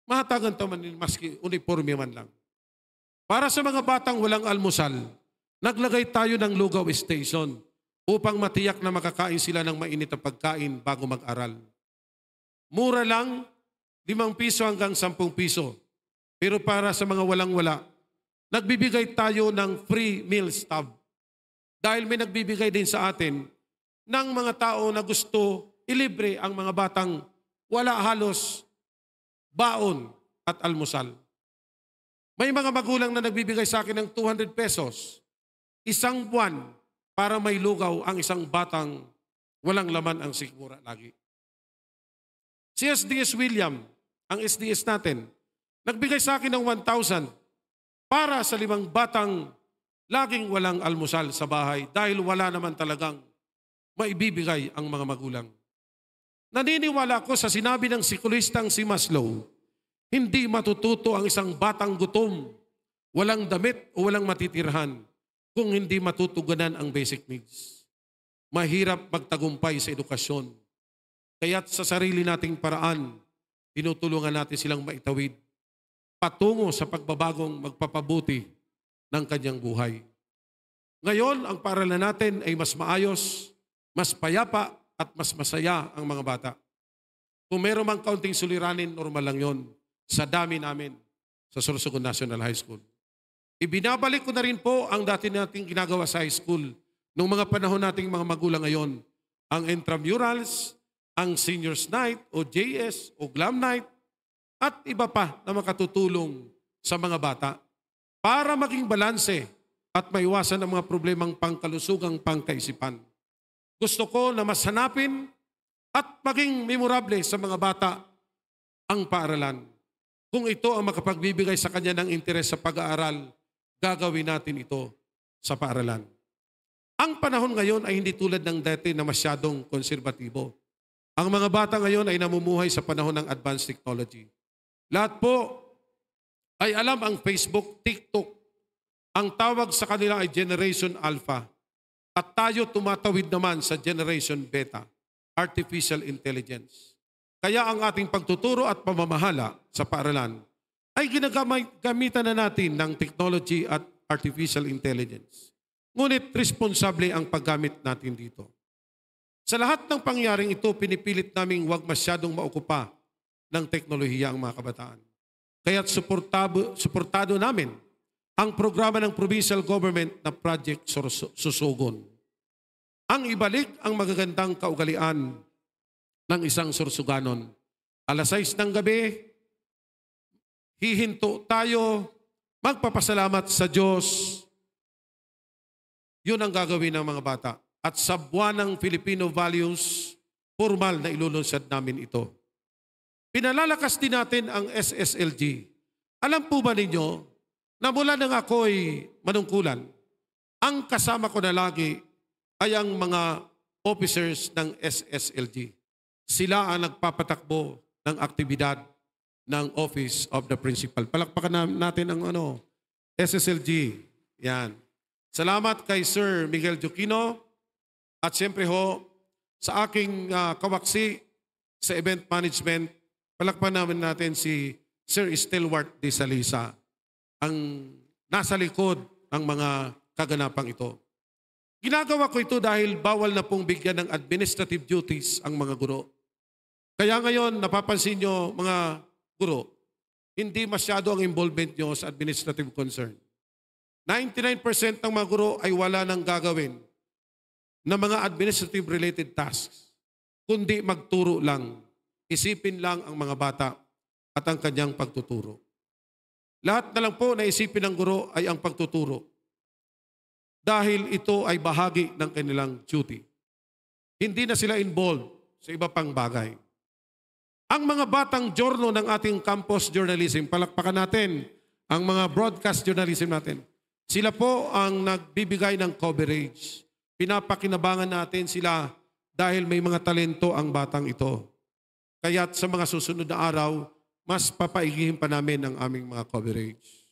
mahatagan taman maski uniforme man lang. Para sa mga batang walang almusal, naglagay tayo ng lugaw station upang matiyak na makakain sila ng mainit na pagkain bago mag-aral. Mura lang, 5 piso hanggang 10 piso. Pero para sa mga walang-wala, nagbibigay tayo ng free meal stub. Dahil may nagbibigay din sa atin ng mga tao na gusto ilibre ang mga batang wala halos baon at almusal. May mga magulang na nagbibigay sa akin ng 200 pesos, 1 buwan para may lugaw ang isang batang walang laman ang sikmura lagi. Si SDS William, ang SDS natin, nagbigay sa akin ng 1,000 para sa 5 batang laging walang almusal sa bahay dahil wala naman talagang maibibigay ang mga magulang. Naniniwala ko sa sinabi ng psikologistang si Maslow, hindi matututo ang isang batang gutom, walang damit o walang matitirhan kung hindi matutugunan ang basic needs. Mahirap magtagumpay sa edukasyon. Kaya't sa sarili nating paraan, tinutulungan natin silang maitawid patungo sa pagbabagong magpapabuti ng kanyang buhay. Ngayon, ang paaralan natin ay mas maayos, mas payapa at mas masaya ang mga bata. Kung meron mang kaunting suliranin, normal lang yon sa dami namin sa Sorsogon National High School. Ibinabalik ko na rin po ang dati nating ginagawa sa high school noong mga panahon nating mga magulang ngayon. Ang intramurals, ang seniors night o JS o glam night at iba pa na makatutulong sa mga bata para maging balanse at maiwasan ang mga problemang pangkalusugang pangkaisipan. Gusto ko na mas hanapin at maging memorable sa mga bata ang paaralan. Kung ito ang makapagbibigay sa kanya ng interes sa pag-aaral, gagawin natin ito sa paaralan. Ang panahon ngayon ay hindi tulad ng dati na masyadong konserbatibo. Ang mga bata ngayon ay namumuhay sa panahon ng advanced technology. Lahat po ay alam ang Facebook, TikTok. Ang tawag sa kanila ay Generation Alpha. At tayo tumatawid naman sa Generation Beta, Artificial Intelligence. Kaya ang ating pagtuturo at pamamahala sa paaralan ay ginagamitan na natin ng technology at artificial intelligence. Ngunit responsable ang paggamit natin dito. Sa lahat ng pangyaring ito, pinipilit naming huwag masyadong maukupa ng teknolohiya ang mga kabataan. Kaya't suportado namin ang programa ng provincial government na Project Susugon. Ang ibalik ang magagandang kaugalian ng isang Sorsoganon. 6:00 ng gabi, hihinto tayo, magpapasalamat sa Diyos. Yun ang gagawin ng mga bata. At sa buwan ng Filipino values, formal na ilulunsad namin ito. Pinalalakas din natin ang SSLG. Alam po ba ninyo na mula nang ako'y manungkulan, ang kasama ko na lagi ay ang mga officers ng SSLG. Sila ang nagpapatakbo ng aktibidad ng Office of the Principal. Palakpakan natin ang SSLG. Yan. Salamat kay Sir Miguel Joquino at siyempre sa aking kawaksi sa event management. Palakpakan namin natin si Sir Stelwart de Salisa, ang nasa likod ng mga kaganapang ito. Ginagawa ko ito dahil bawal na pong bigyan ng administrative duties ang mga guro. Kaya ngayon, napapansin nyo mga guro, hindi masyado ang involvement nyo sa administrative concern. 99% ng mga guro ay wala nang gagawin na mga administrative related tasks, kundi magturo lang, isipin lang ang mga bata at ang kanyang pagtuturo. Lahat na lang po na isipin ng guro ay ang pagtuturo. Dahil ito ay bahagi ng kanilang duty. Hindi na sila involved sa iba pang bagay. Ang mga batang journal ng ating campus journalism, palakpakan natin ang mga broadcast journalism natin. Sila po ang nagbibigay ng coverage. Pinapakinabangan natin sila dahil may mga talento ang batang ito. Kaya't sa mga susunod na araw, mas papaigihin pa namin ang aming mga coverage.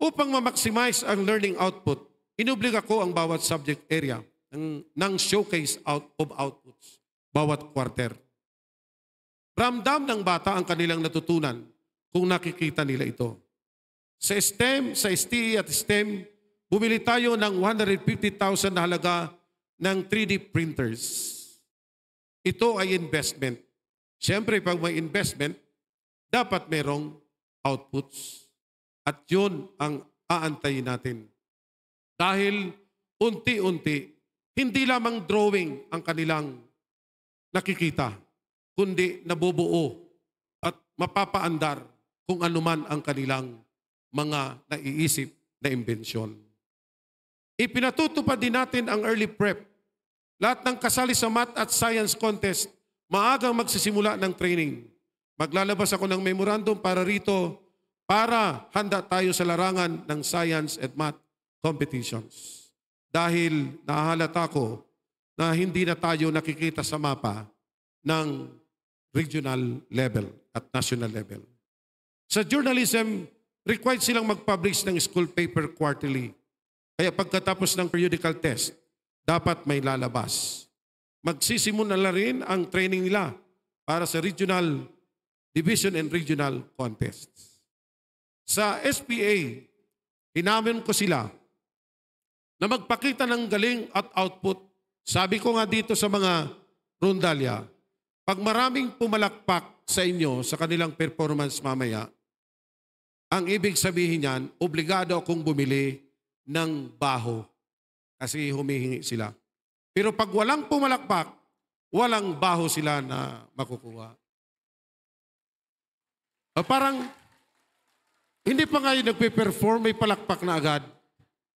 Upang ma-maximize ang learning output, inubliga ko ang bawat subject area ng showcase of outputs, bawat quarter. Ramdam ng bata ang kanilang natutunan kung nakikita nila ito. Sa STEM, sa STE at STEM, bumili tayo ng 150,000 na halaga ng 3D printers. Ito ay investment. Siyempre, pag may investment, dapat merong outputs. At yun ang aantayin natin. Dahil unti-unti, hindi lamang drawing ang kanilang nakikita, kundi nabubuo at mapapaandar kung anuman ang kanilang mga naiisip na imbensyon. Ipinatutupad din natin ang early prep. Lahat ng kasali sa math at science contest, maagang magsisimula ng training. Maglalabas ako ng memorandum para rito para handa tayo sa larangan ng science and math competitions. Dahil nahahalata ko na hindi na tayo nakikita sa mapa ng regional level at national level. Sa journalism, required silang mag-publish ng school paper quarterly. Kaya pagkatapos ng periodical test, dapat may lalabas. Magsisimula na rin ang training nila para sa regional division and regional contests. Sa SPA, inamin ko sila na magpakita ng galing at output. Sabi ko nga dito sa mga rondalya, pag maraming pumalakpak sa inyo sa kanilang performance mamaya, ang ibig sabihin niyan, obligado akong bumili ng baho kasi humihingi sila. Pero pag walang pumalakpak, walang baho sila na makukuha. Parang hindi pa ngayon nagpe-perform, may palakpak na agad.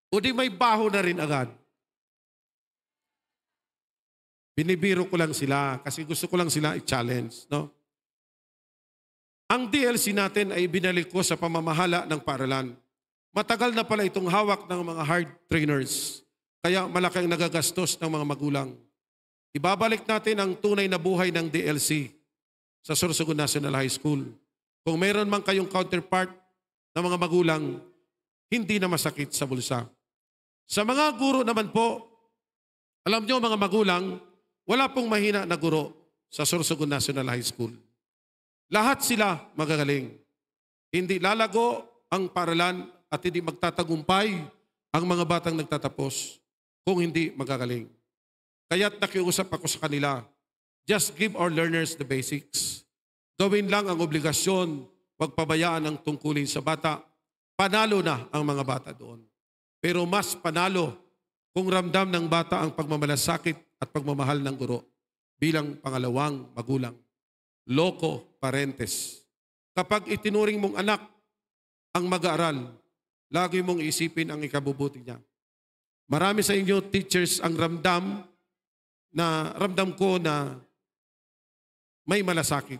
O di may baho na rin agad. Binibiro ko lang sila kasi gusto ko lang sila i-challenge. No? Ang DLC natin ay binalik ko sa pamamahala ng paaralan. Matagal na pala itong hawak ng mga hard trainers. Kaya malaki ang nagagastos ng mga magulang. Ibabalik natin ang tunay na buhay ng DLC sa Sorsogon National High School. Kung meron man kayong counterpart na mga magulang, hindi na masakit sa bulsa. Sa mga guro naman po, alam nyo mga magulang, wala pong mahina na guro sa Sorsogon National High School. Lahat sila magagaling. Hindi lalago ang paaralan at hindi magtatagumpay ang mga batang nagtatapos kung hindi magagaling. Kaya't nakiusap ako sa kanila, just give our learners the basics. Gawin lang ang obligasyon, huwag pabayaan ang tungkulin sa bata. Panalo na ang mga bata doon. Pero mas panalo kung ramdam ng bata ang pagmamalasakit at pagmamahal ng guro bilang pangalawang magulang. Loco parentes. Kapag itinuring mong anak ang mag-aaral, lagi mong isipin ang ikabubuti niya. Marami sa inyo teachers ang ramdam ko na may malasakit.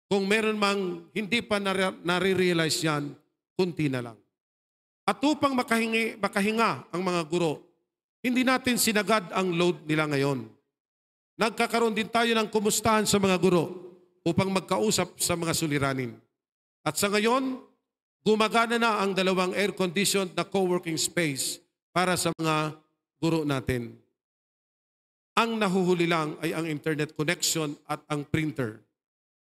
Kung meron mang hindi pa nare-realize yan, kunti na lang. At upang makahinga ang mga guro, hindi natin sinagad ang load nila ngayon. Nagkakaroon din tayo ng kumustahan sa mga guro upang magkausap sa mga suliranin. At sa ngayon, gumagana na ang 2 air-conditioned na co-working space para sa mga guro natin. Ang nahuhuli lang ay ang internet connection at ang printer.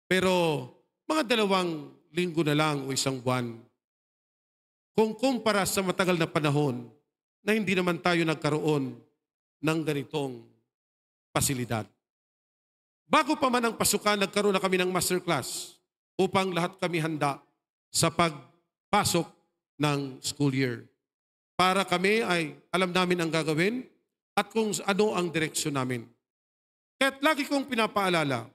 Pero mga 2 linggo na lang o 1 buwan. Kung kumpara sa matagal na panahon na hindi naman tayo nagkaroon ng ganitong pasilidad. Bago pa man ang pasukan, nagkaroon na kami ng masterclass upang lahat kami handa sa pagpasok ng school year. Para kami ay alam namin ang gagawin at kung ano ang direksyon namin. Kaya't lagi kong pinapaalala,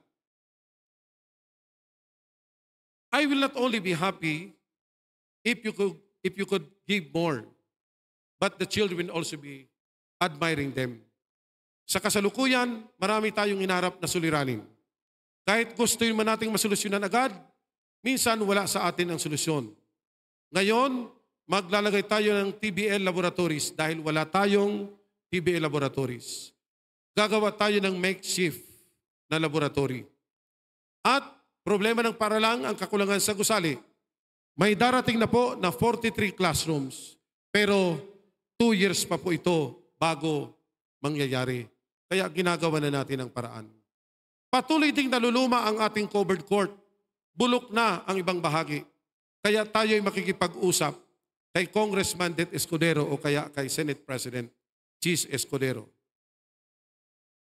I will not only be happy if you could give more, but the children will also be admiring them. Sa kasalukuyan, marami tayong inarap na suliranin. Kahit gusto man nating masolusyonan agad, minsan wala sa atin ang solusyon. Ngayon, maglalagay tayo ng TBL laboratories dahil wala tayong TBL laboratories. Gagawa tayo ng makeshift na laboratory. At problema ng paralang ang kakulangan sa gusali. May darating na po na 43 classrooms, pero 2 years pa po ito bago mangyayari. Kaya ginagawa na natin ang paraan. Patuloy ding naluluma ang ating covered court. Bulok na ang ibang bahagi. Kaya tayo ay makikipag-usap kay Congressman Det Escudero o kaya kay Senate President Chis Escudero.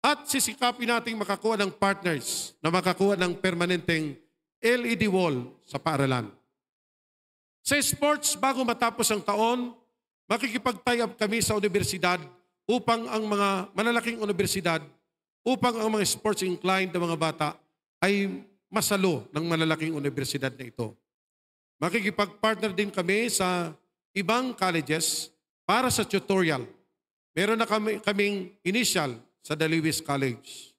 At sisikapin nating makakuha ng partners na makakuha ng permanenteng LED wall sa paaralan. Sa sports, bago matapos ang taon, makikipag-tie up kami sa universidad upang ang mga malalaking universidad, upang ang mga sports inclined na mga bata ay masalo ng malalaking universidad na ito. Makikipag-partner din kami sa ibang colleges para sa tutorial. Meron na kaming initial sa Daliwis College.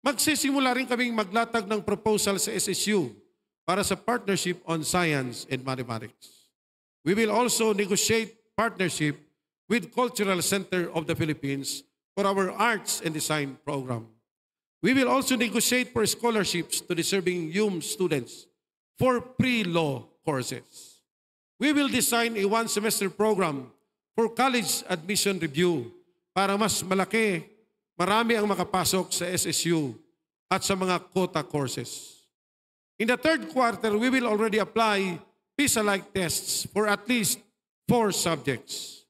Magsisimula rin kaming maglatag ng proposal sa SSU para sa partnership on science and mathematics. We will also negotiate partnership with Cultural Center of the Philippines for our arts and design program. We will also negotiate for scholarships to deserving UM students for pre-law courses. We will design a 1-semester program for college admission review para mas marami ang makapasok sa SSU at sa mga quota courses. In the 3rd quarter, we will already apply PISA-like tests for at least 4 subjects.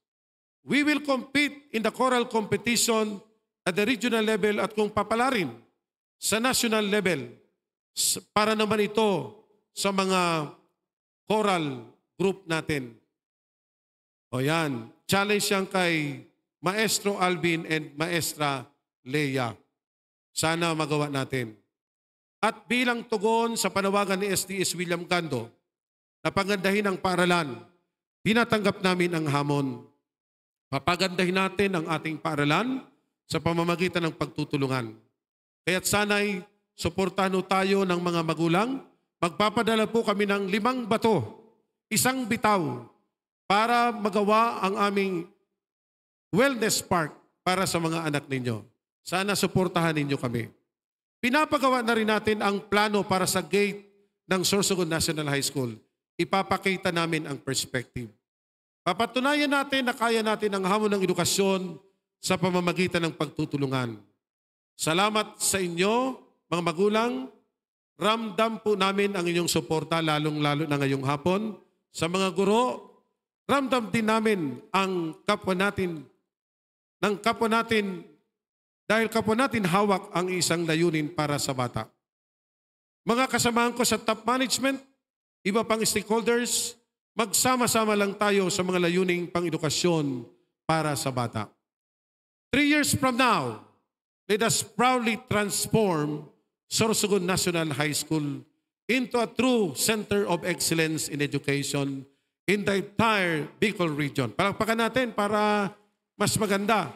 We will compete in the choral competition at the regional level at kung papalarin sa national level para naman ito sa mga choral group natin. O yan, challenge yan kay Maestro Alvin and Maestra Leia. Sana magawa natin. At bilang tugon sa panawagan ni STS William Gando na pagandahin ang paaralan, tinatanggap namin ang hamon. Papagandahin natin ang ating paaralan sa pamamagitan ng pagtutulungan. Kaya't sana'y suportahan tayo ng mga magulang. Magpapadala po kami ng 5 bato, 1 bitaw, para magawa ang aming wellness park para sa mga anak ninyo. Sana suportahan ninyo kami. Pinapagawa na rin natin ang plano para sa gate ng Sorsogon National High School, ipapakita namin ang perspective. Papatunayan natin na kaya natin ang hamon ng edukasyon sa pamamagitan ng pagtutulungan. Salamat sa inyo, mga magulang. Ramdam po namin ang inyong suporta, lalong-lalo na ngayong hapon. Sa mga guro, ramdam din namin ang kapwa natin, dahil kapwa natin hawak ang isang layunin para sa bata. Mga kasamahan ko sa top management, iba pang stakeholders, magsama-sama lang tayo sa mga layuning pang-edukasyon para sa bata. 3 years from now, let us proudly transform Sorsogon National High School into a true center of excellence in education in the entire Bicol region. Palakpakan natin para mas maganda.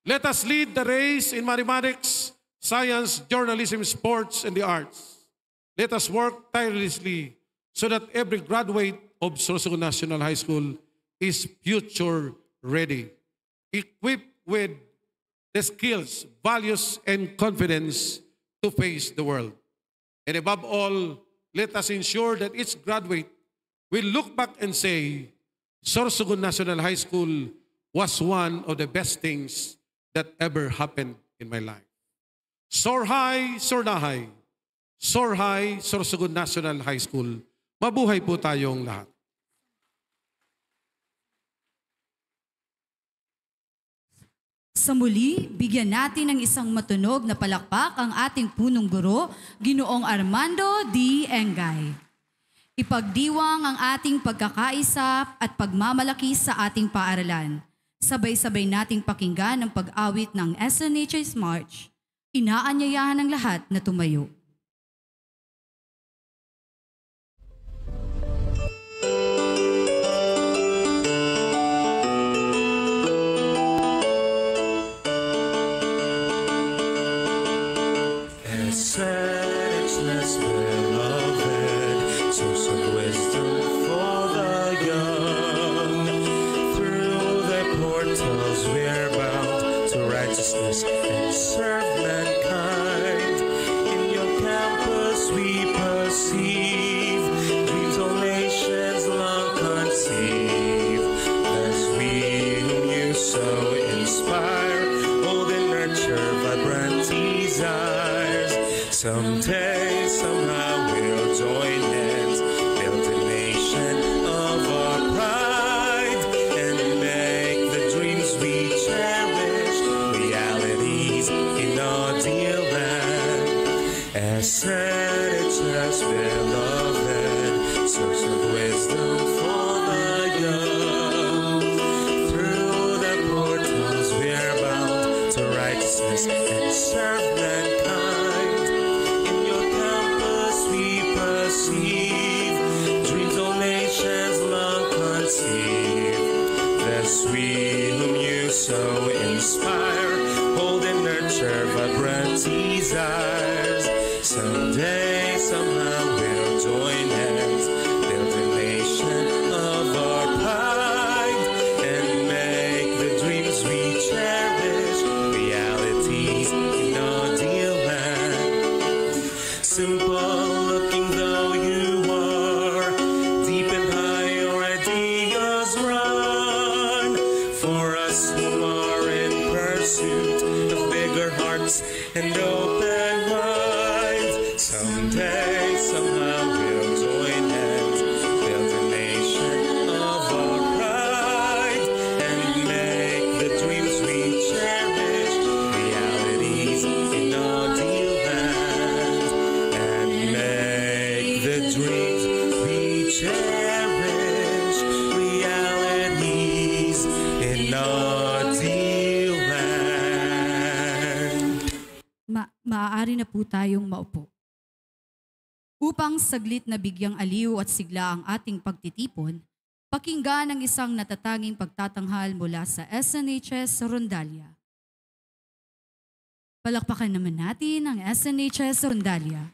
Let us lead the race in mathematics, science, journalism, sports, and the arts. Let us work tirelessly so that every graduate of Sorsogon National High School is future ready, equipped with the skills, values, and confidence to face the world. And above all, let us ensure that each graduate will look back and say, Sorsogon National High School was one of the best things that ever happened in my life. Soar high, soar na high. Soar high, Sorsogon National High School. Mabuhay po tayong lahat. Sa muli, bigyan natin ng isang matunog na palakpak ang ating punong guro, Ginoong Armando D. Engay. Ipagdiwang ang ating pagkakaisa at pagmamalaki sa ating paaralan. Sabay-sabay nating pakinggan ang pag-awit ng SNHS March. Inaanyayahan ng lahat na tumayo. SNHS beloved, source of wisdom for the young. Through the portals we're bound to righteousness and serve mankind. In your campus we perceive dreams all nations long conceive. As we whom you so inspire, hold and nurture vibrant desires. Someday, somehow we'll join hands, build a nation of our pride, and make the dreams we cherish realities in our dear land. SNHS beloved, source of wisdom for the young. Through the portals we're bound to righteousness and serve mankind. Dreams all nations long conceive. Thus we whom you so inspire, hold and nurture vibrant desires. Someday, somehow we'll join hands, build a nation of our pride, and make the dreams we cherish realities in our dear land. Simple and open minds. Someday, somehow we'll join hands, build a nation of our pride, and make the dreams we cherish realities in our dear land. And make the dreams we cherish realities in our dear land. Maaari na po tayong maupo. Upang saglit na bigyang aliw at sigla ang ating pagtitipon, pakinggan ang isang natatanging pagtatanghal mula sa SNHS Rondalia. Palakpakan naman natin ang SNHS Rondalia.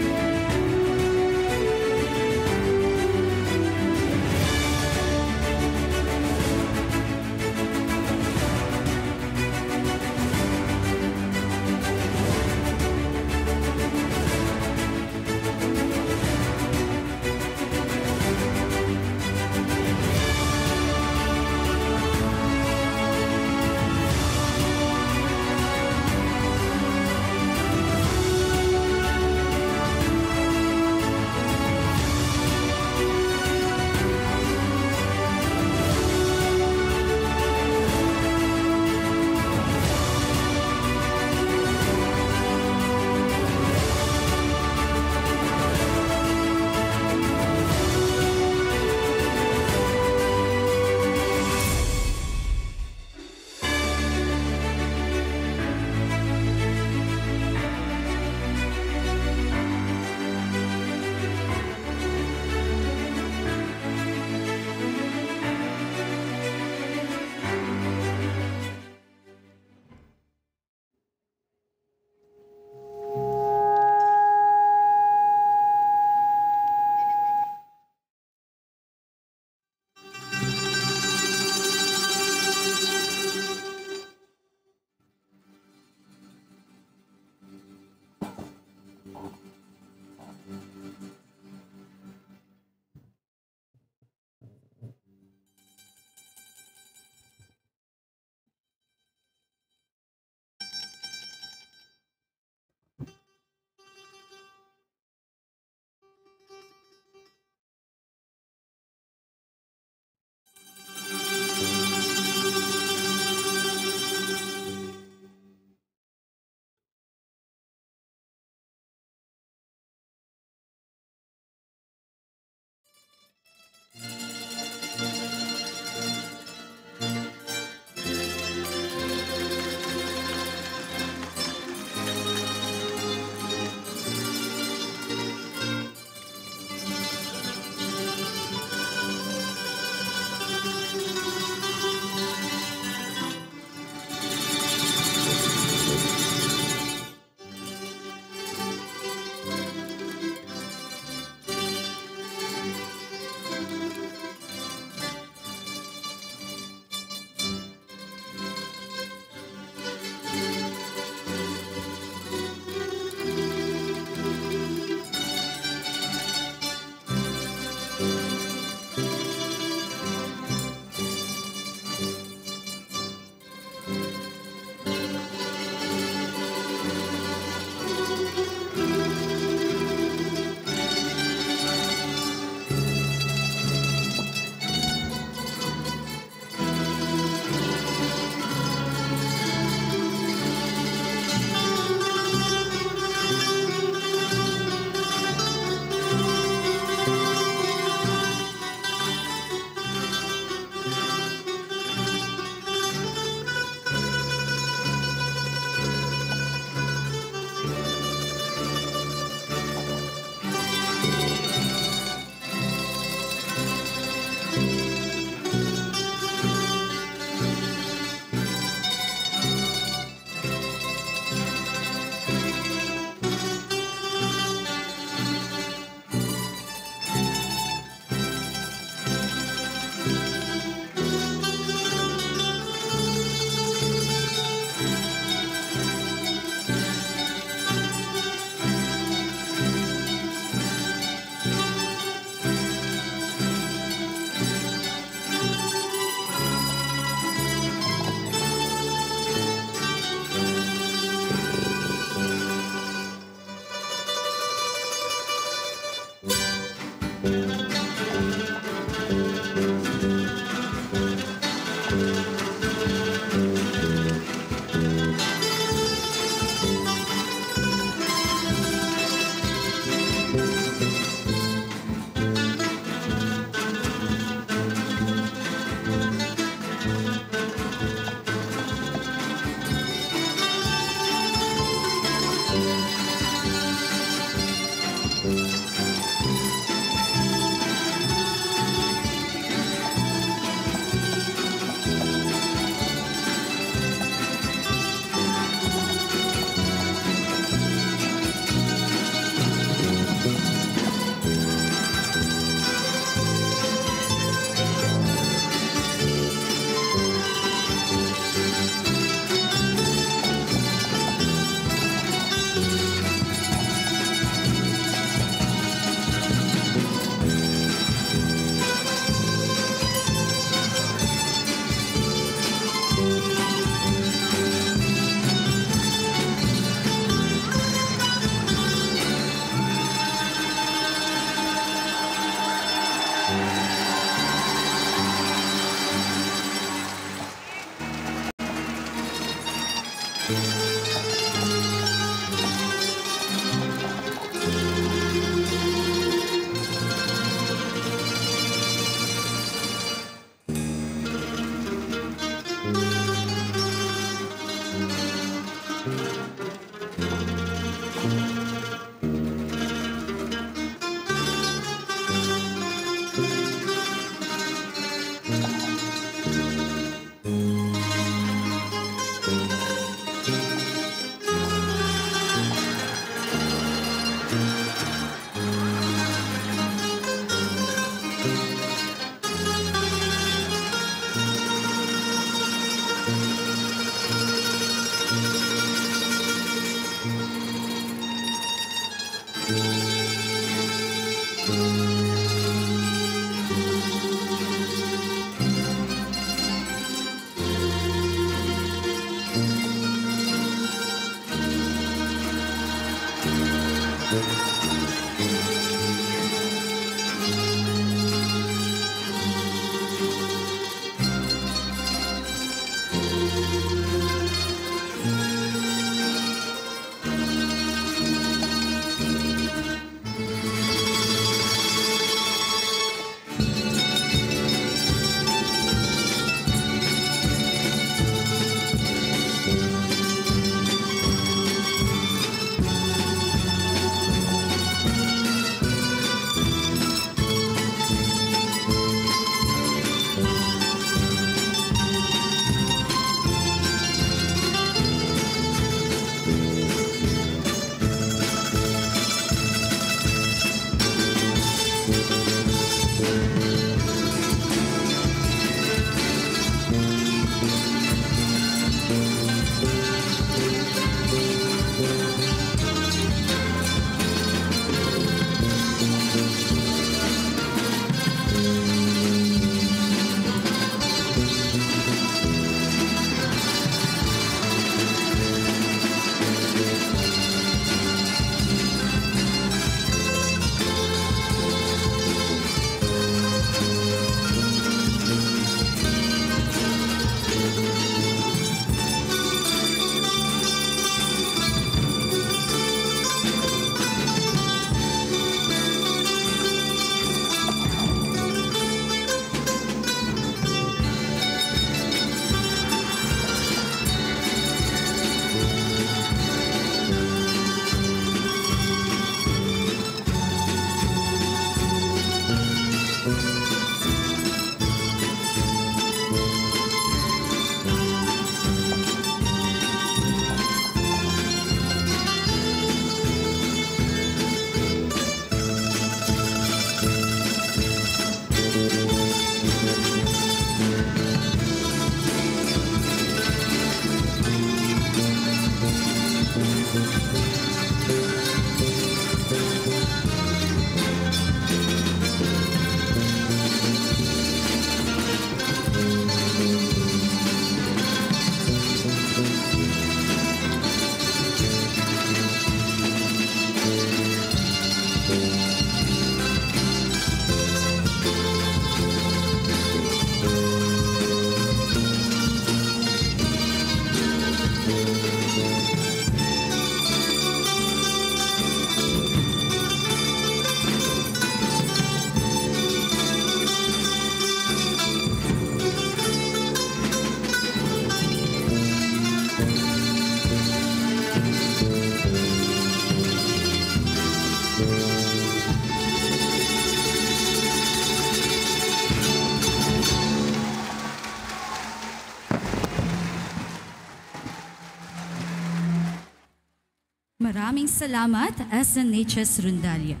Maraming salamat, SNHS Rondalia.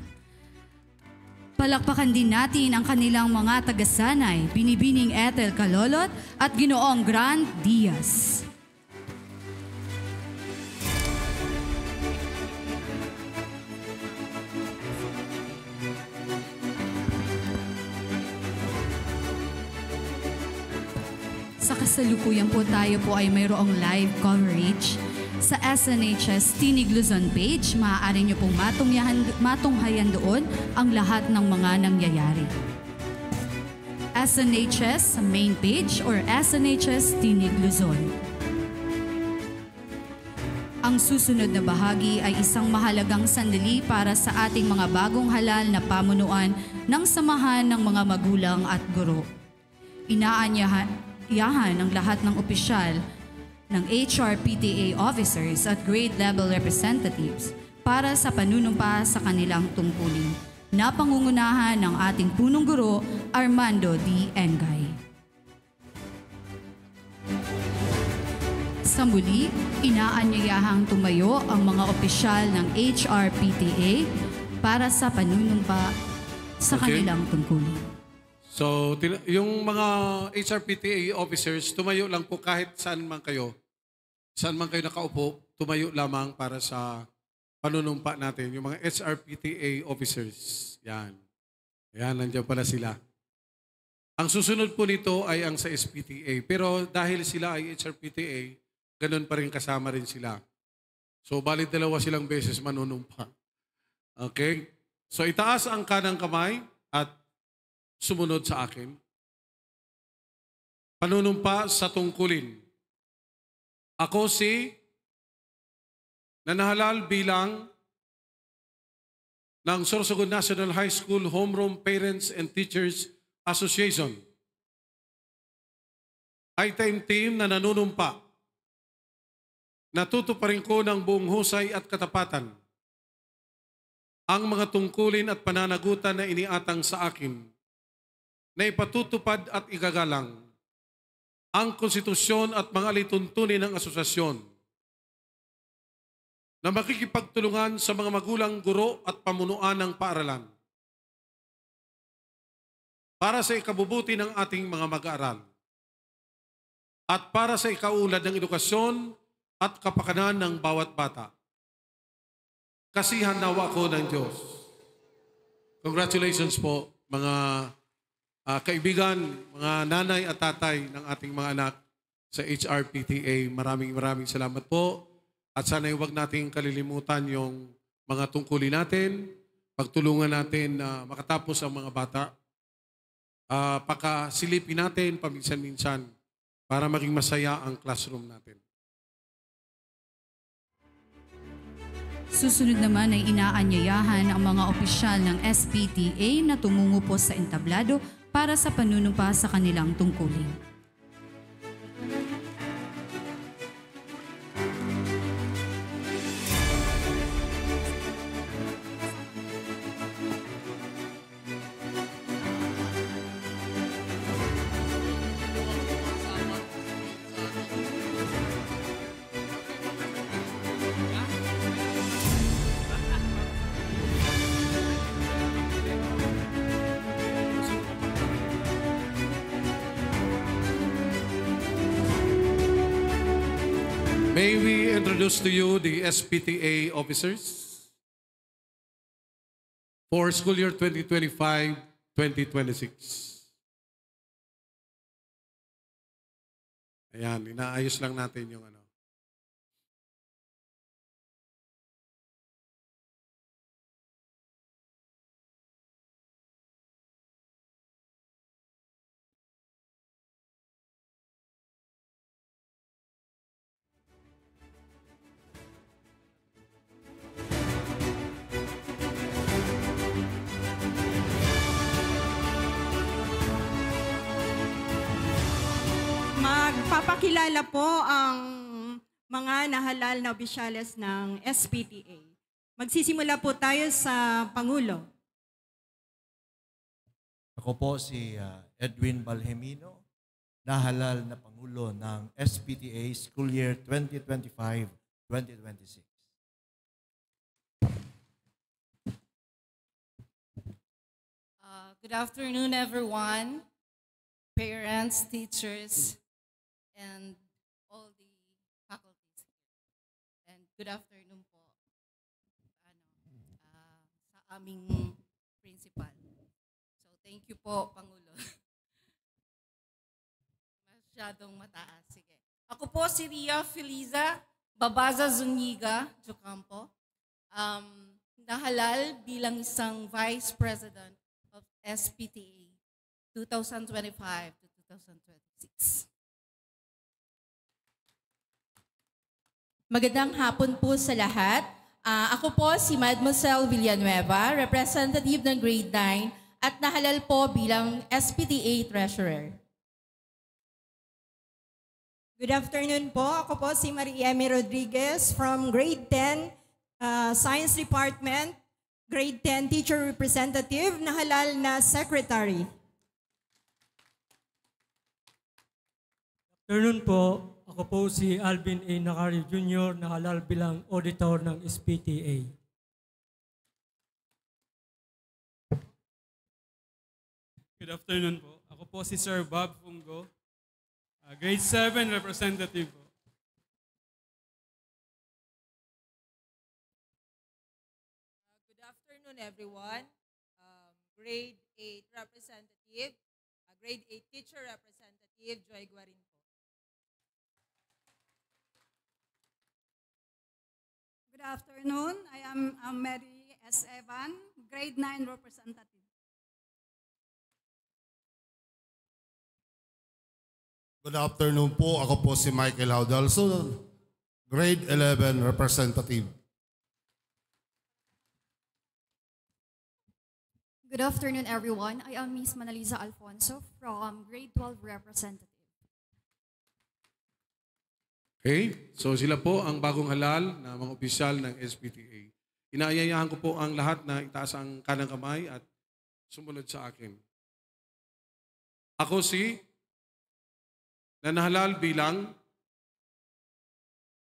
Palakpakan din natin ang kanilang mga tagasanay, Binibining Ethel Calolot at Ginoong Grand Diaz. Sa kasalukuyan po tayo po ay mayroong live coverage sa SNHS Tinig Luzon page. Maaari nyo pong matunghayan doon ang lahat ng mga nangyayari. SNHS main page or SNHS Tinig Luzon. Ang susunod na bahagi ay isang mahalagang sandali para sa ating mga bagong halal na pamunuan ng samahan ng mga magulang at guro. Inaanyahan ng lahat ng opisyal ng HRPTA officers at grade level representatives para sa panunumpa sa kanilang tungkulin na pangungunahan ng ating punong guro Armando D. Engay. Sa muli, inaanyayahang tumayo ang mga opisyal ng HRPTA para sa panunumpa sa kanilang tungkulin. So, yung mga HRPTA officers, tumayo lang po kahit saan man kayo. Saan man kayo nakaupo, tumayo lamang para sa panunumpa natin. Yung mga HRPTA officers. Yan. Yan, nandiyan pala sila. Ang susunod po nito ay ang sa SPTA. Pero dahil sila ay HRPTA, ganun pa rin kasama rin sila. So, bali dalawa silang beses manunumpa. Okay? So, itaas ang kanang kamay at sumunod sa akin. Panunumpa sa tungkulin. Ako si nanahalal bilang ng Sorsogon National High School Homeroom Parents and Teachers Association. Ay team na nanunumpa. Natutuparin ko ng buong husay at katapatan ang mga tungkulin at pananagutan na iniatang sa akin na ipatutupad at igagalang ang konstitusyon at mga alituntunin ng asosasyon na makikipagtulungan sa mga magulang, guro at pamunuan ng paaralan para sa ikabubuti ng ating mga mag-aaral at para sa ikaulad ng edukasyon at kapakanan ng bawat bata. Kasihan nawa ko ng Diyos. Congratulations po mga kaibigan, mga nanay at tatay ng ating mga anak sa HRPTA. Maraming salamat po. At sana'y huwag nating kalilimutan yung mga tungkulin natin, pagtulungan natin na makatapos ang mga bata. Pakasilipin natin paminsan-minsan para maging masaya ang classroom natin. Susunod naman ay inaanyayahan ang mga opisyal ng SPTA na tumungo po sa entablado para sa panunumpa sa kanilang tungkulin. May we introduce to you the SPTA officers for school year 2025-2026. Ayan, inaayos lang natin yung ano. Magpapakilala po ang mga nahalal na opisyales ng SPTA. Magsisimula po tayo sa Pangulo. Ako po si Edwin Balhemino, nahalal na Pangulo ng SPTA School Year 2025-2026. Good afternoon, everyone, parents, teachers, and all the faculties here. And good afternoon po sa aming principal. So thank you po, Pangulo. Masyadong mataas. Sige. Ako po si Ria Feliza Babaza Zuniga Jocampo. Nahalal bilang isang Vice President of SPTA 2025 to 2026. Magandang hapon po sa lahat. Ako po si Mademoiselle Villanueva, representative ng Grade 9 at nahalal po bilang SPTA Treasurer. Good afternoon po. Ako po si Maria Emi Rodriguez from Grade 10 Science Department, Grade 10 Teacher Representative, na halal na Secretary. Afternoon po. Ako po si Alvin A. Nakari Jr. na halal bilang auditor ng SPTA. Good afternoon po. Ako po si Sir Bob Fungo, Grade 7 Representative po. Good afternoon, everyone. Grade 8 Representative, Grade 8 Teacher Representative, Joy Guarin po. Good afternoon. I am Mary S. Evan, Grade 9 Representative. Good afternoon po. Ako po si Michael Haudalso, Grade 11 Representative. Good afternoon, everyone. I am Miss Manaliza Alfonso from Grade 12 Representative. Okay, so sila po ang bagong halal na mga opisyal ng SPTA. Inaayayahan ko po ang lahat na itaas ang kanang kamay at sumunod sa akin. Ako si nanahalal bilang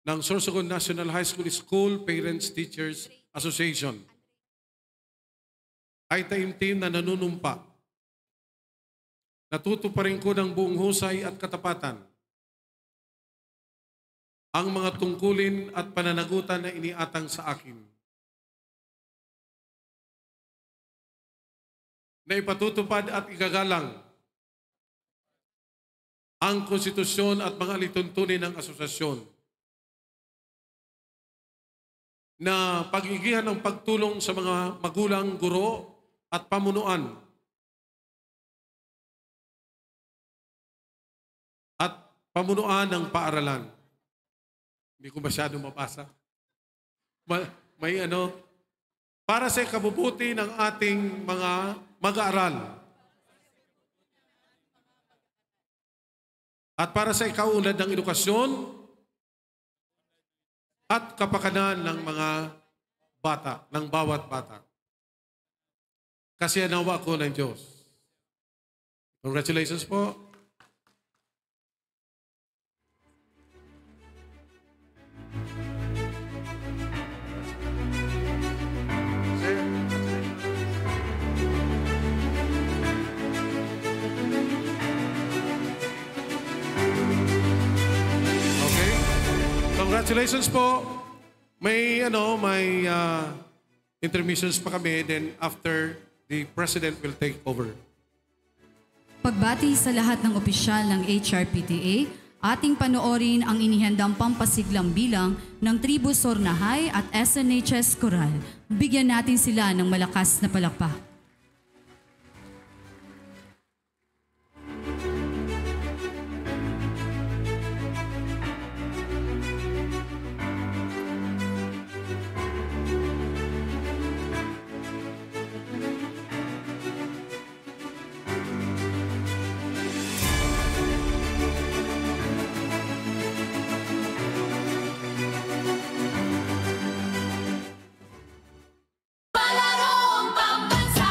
ng Sorsogon National High School Parents Teachers Association. Ay taimtim na nanunumpa. Natutuparin ko ng buong husay at katapatan ang mga tungkulin at pananagutan na iniatang sa akin. Na ipatutupad at igagalang ang konstitusyon at mga lituntunin ng asosasyon. Na pag-igihan ng pagtulong sa mga magulang, guro at pamunuan. At pamunuan ng paaralan. Hindi ko masyadong mapasa. May para sa kabubuti ng ating mga mag-aaral. At para sa ikaunlad ng edukasyon at kapakanan ng mga bata, ng bawat bata. Kasi nawa ko ng Diyos. Congratulations po. Congratulations po. May intermissions pa kami, then after the President will take over. Pagbati sa lahat ng opisyal ng HRPTA, ating panoorin ang inihandang pampasiglang bilang ng Tribu Sornahay at SNHS Coral. Bigyan natin sila ng malakas na palakpak. Palarong pambansa.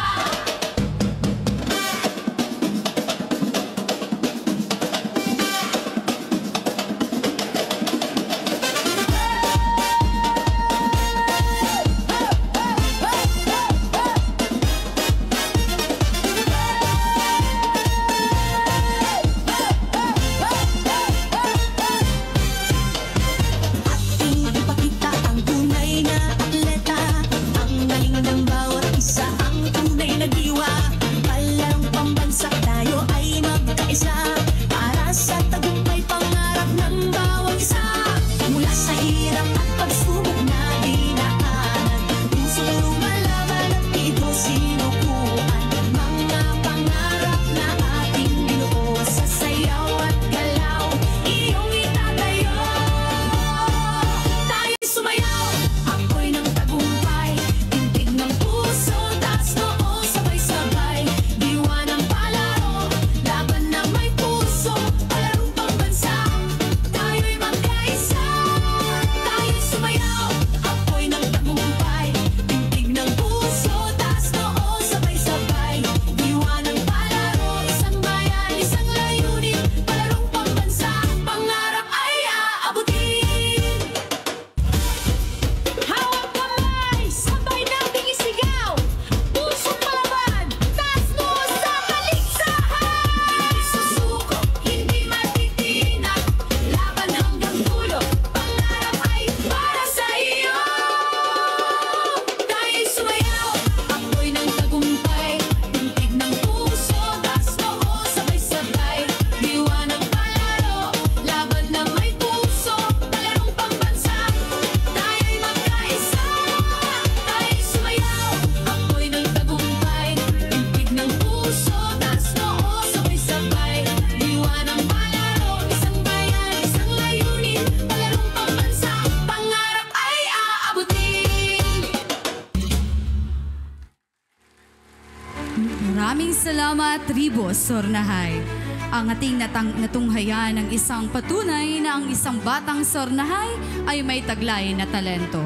Maraming salamat, Tribo Sornahay. Ang ating natunghayan ng isang patunay na ang isang batang Sornahay ay may taglay na talento.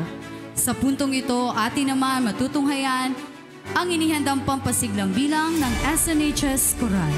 Sa puntong ito, atin naman matutunghayan ang inihandang pampasiglang bilang ng SNHS Coral.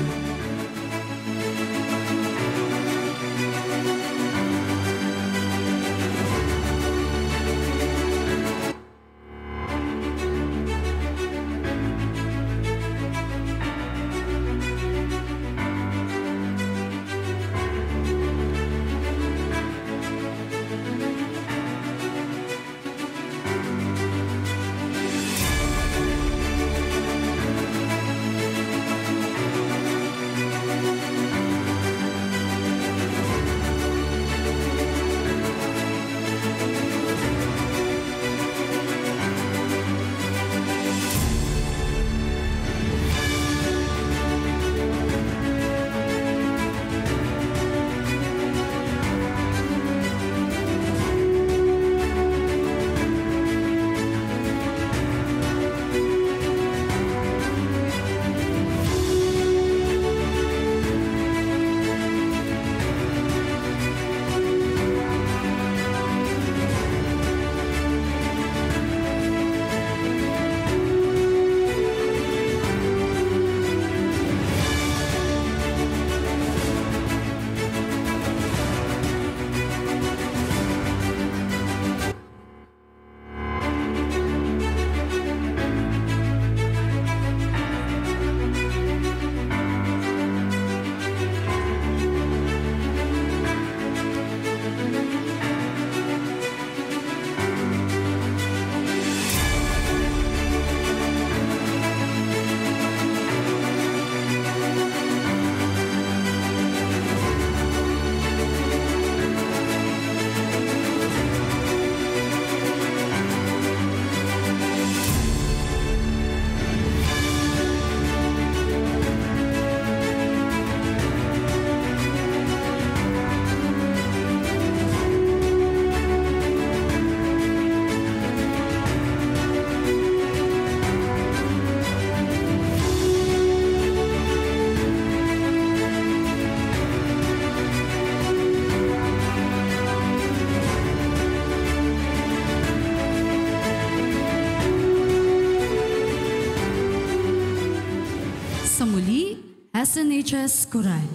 Sa muli, SNHS Coral.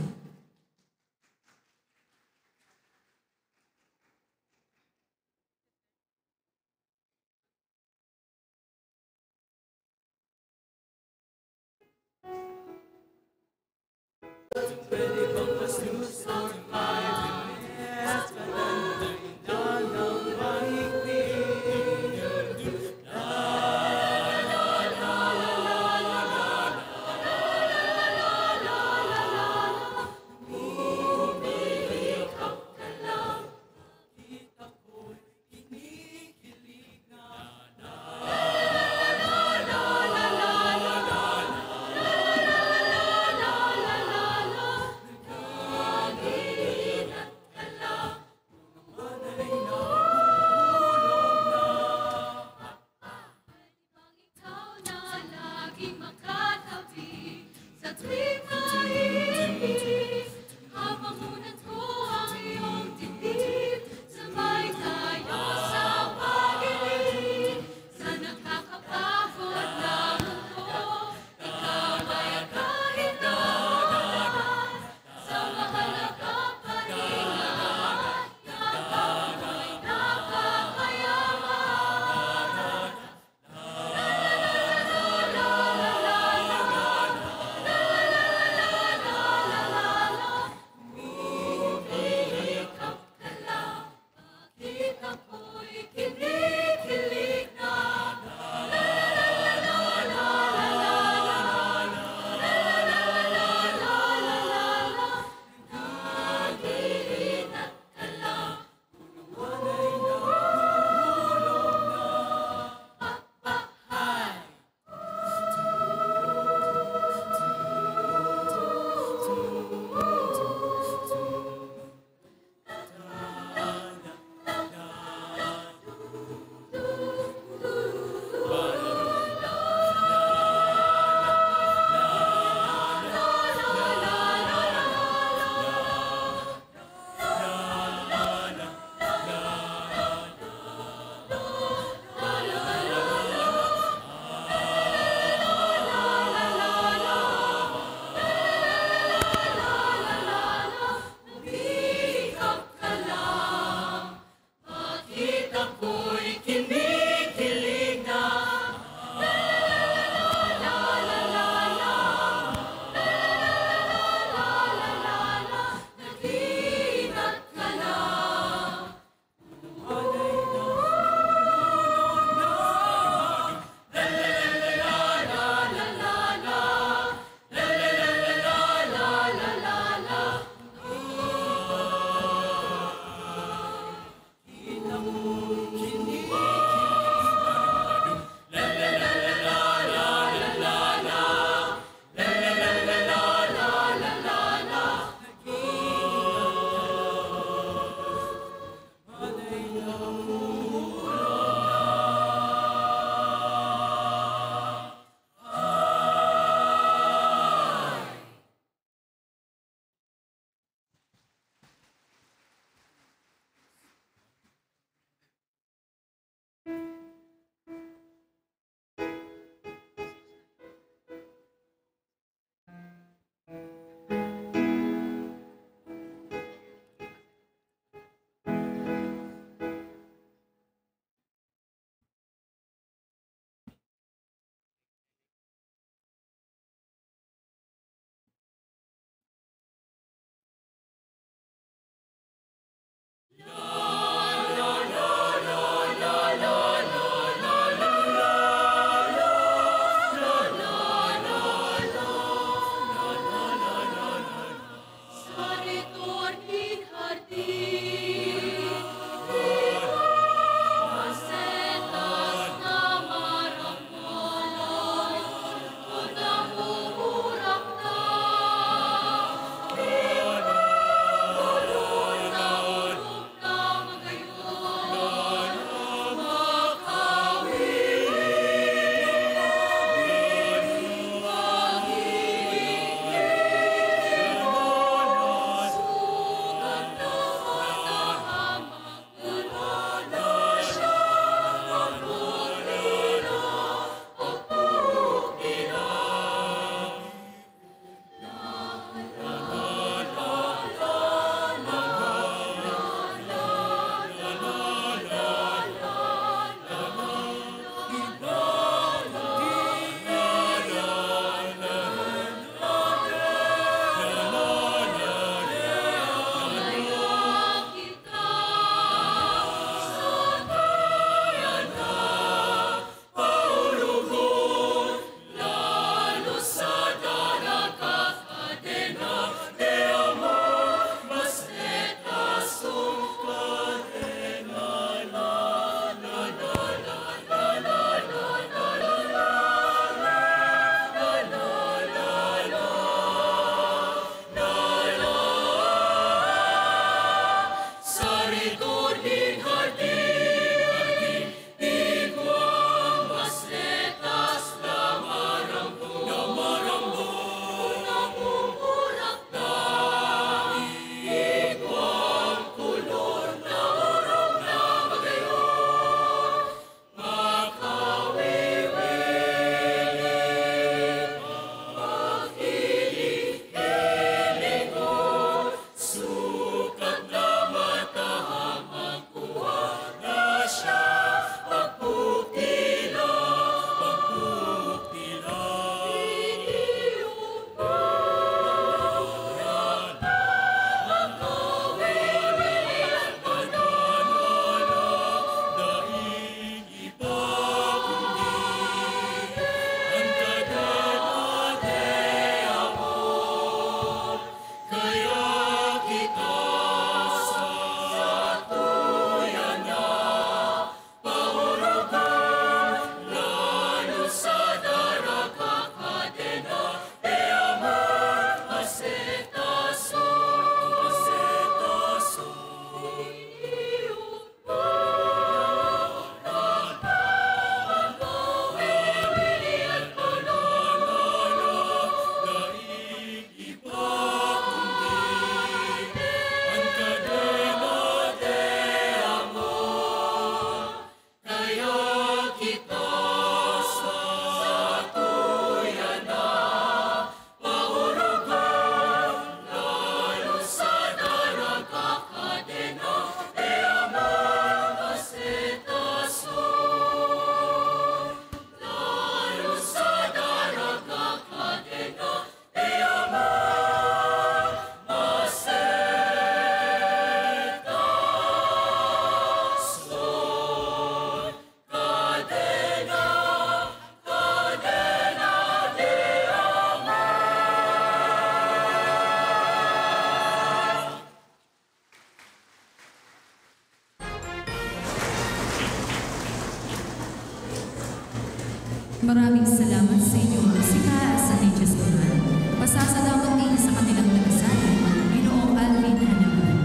Maraming salamat sa inyo, Sika sa Teachers Coral. Pasasalamat din sa kanilang nagsasabi, Ginoong Alvin Hanaman.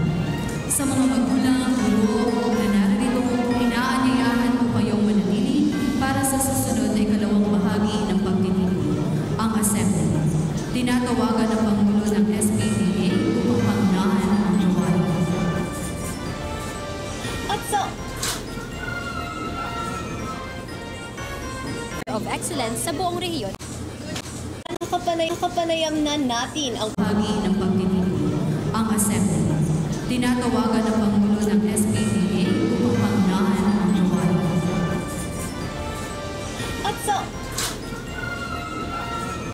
Sa mga magulang, guro na naririto, inaanyayahan ko kayong manatili para sa susunod na ikalawang bahagi ng pagtitipon, ang assembly. Tinatawagan ng Pangulo ng SPTA upang pangnahan ang gawain. Of Excellence sa buong rehiyon. Nakapanayam na natin ang bahagi ng pagtitipon, ang assembly. Tinatawagan ng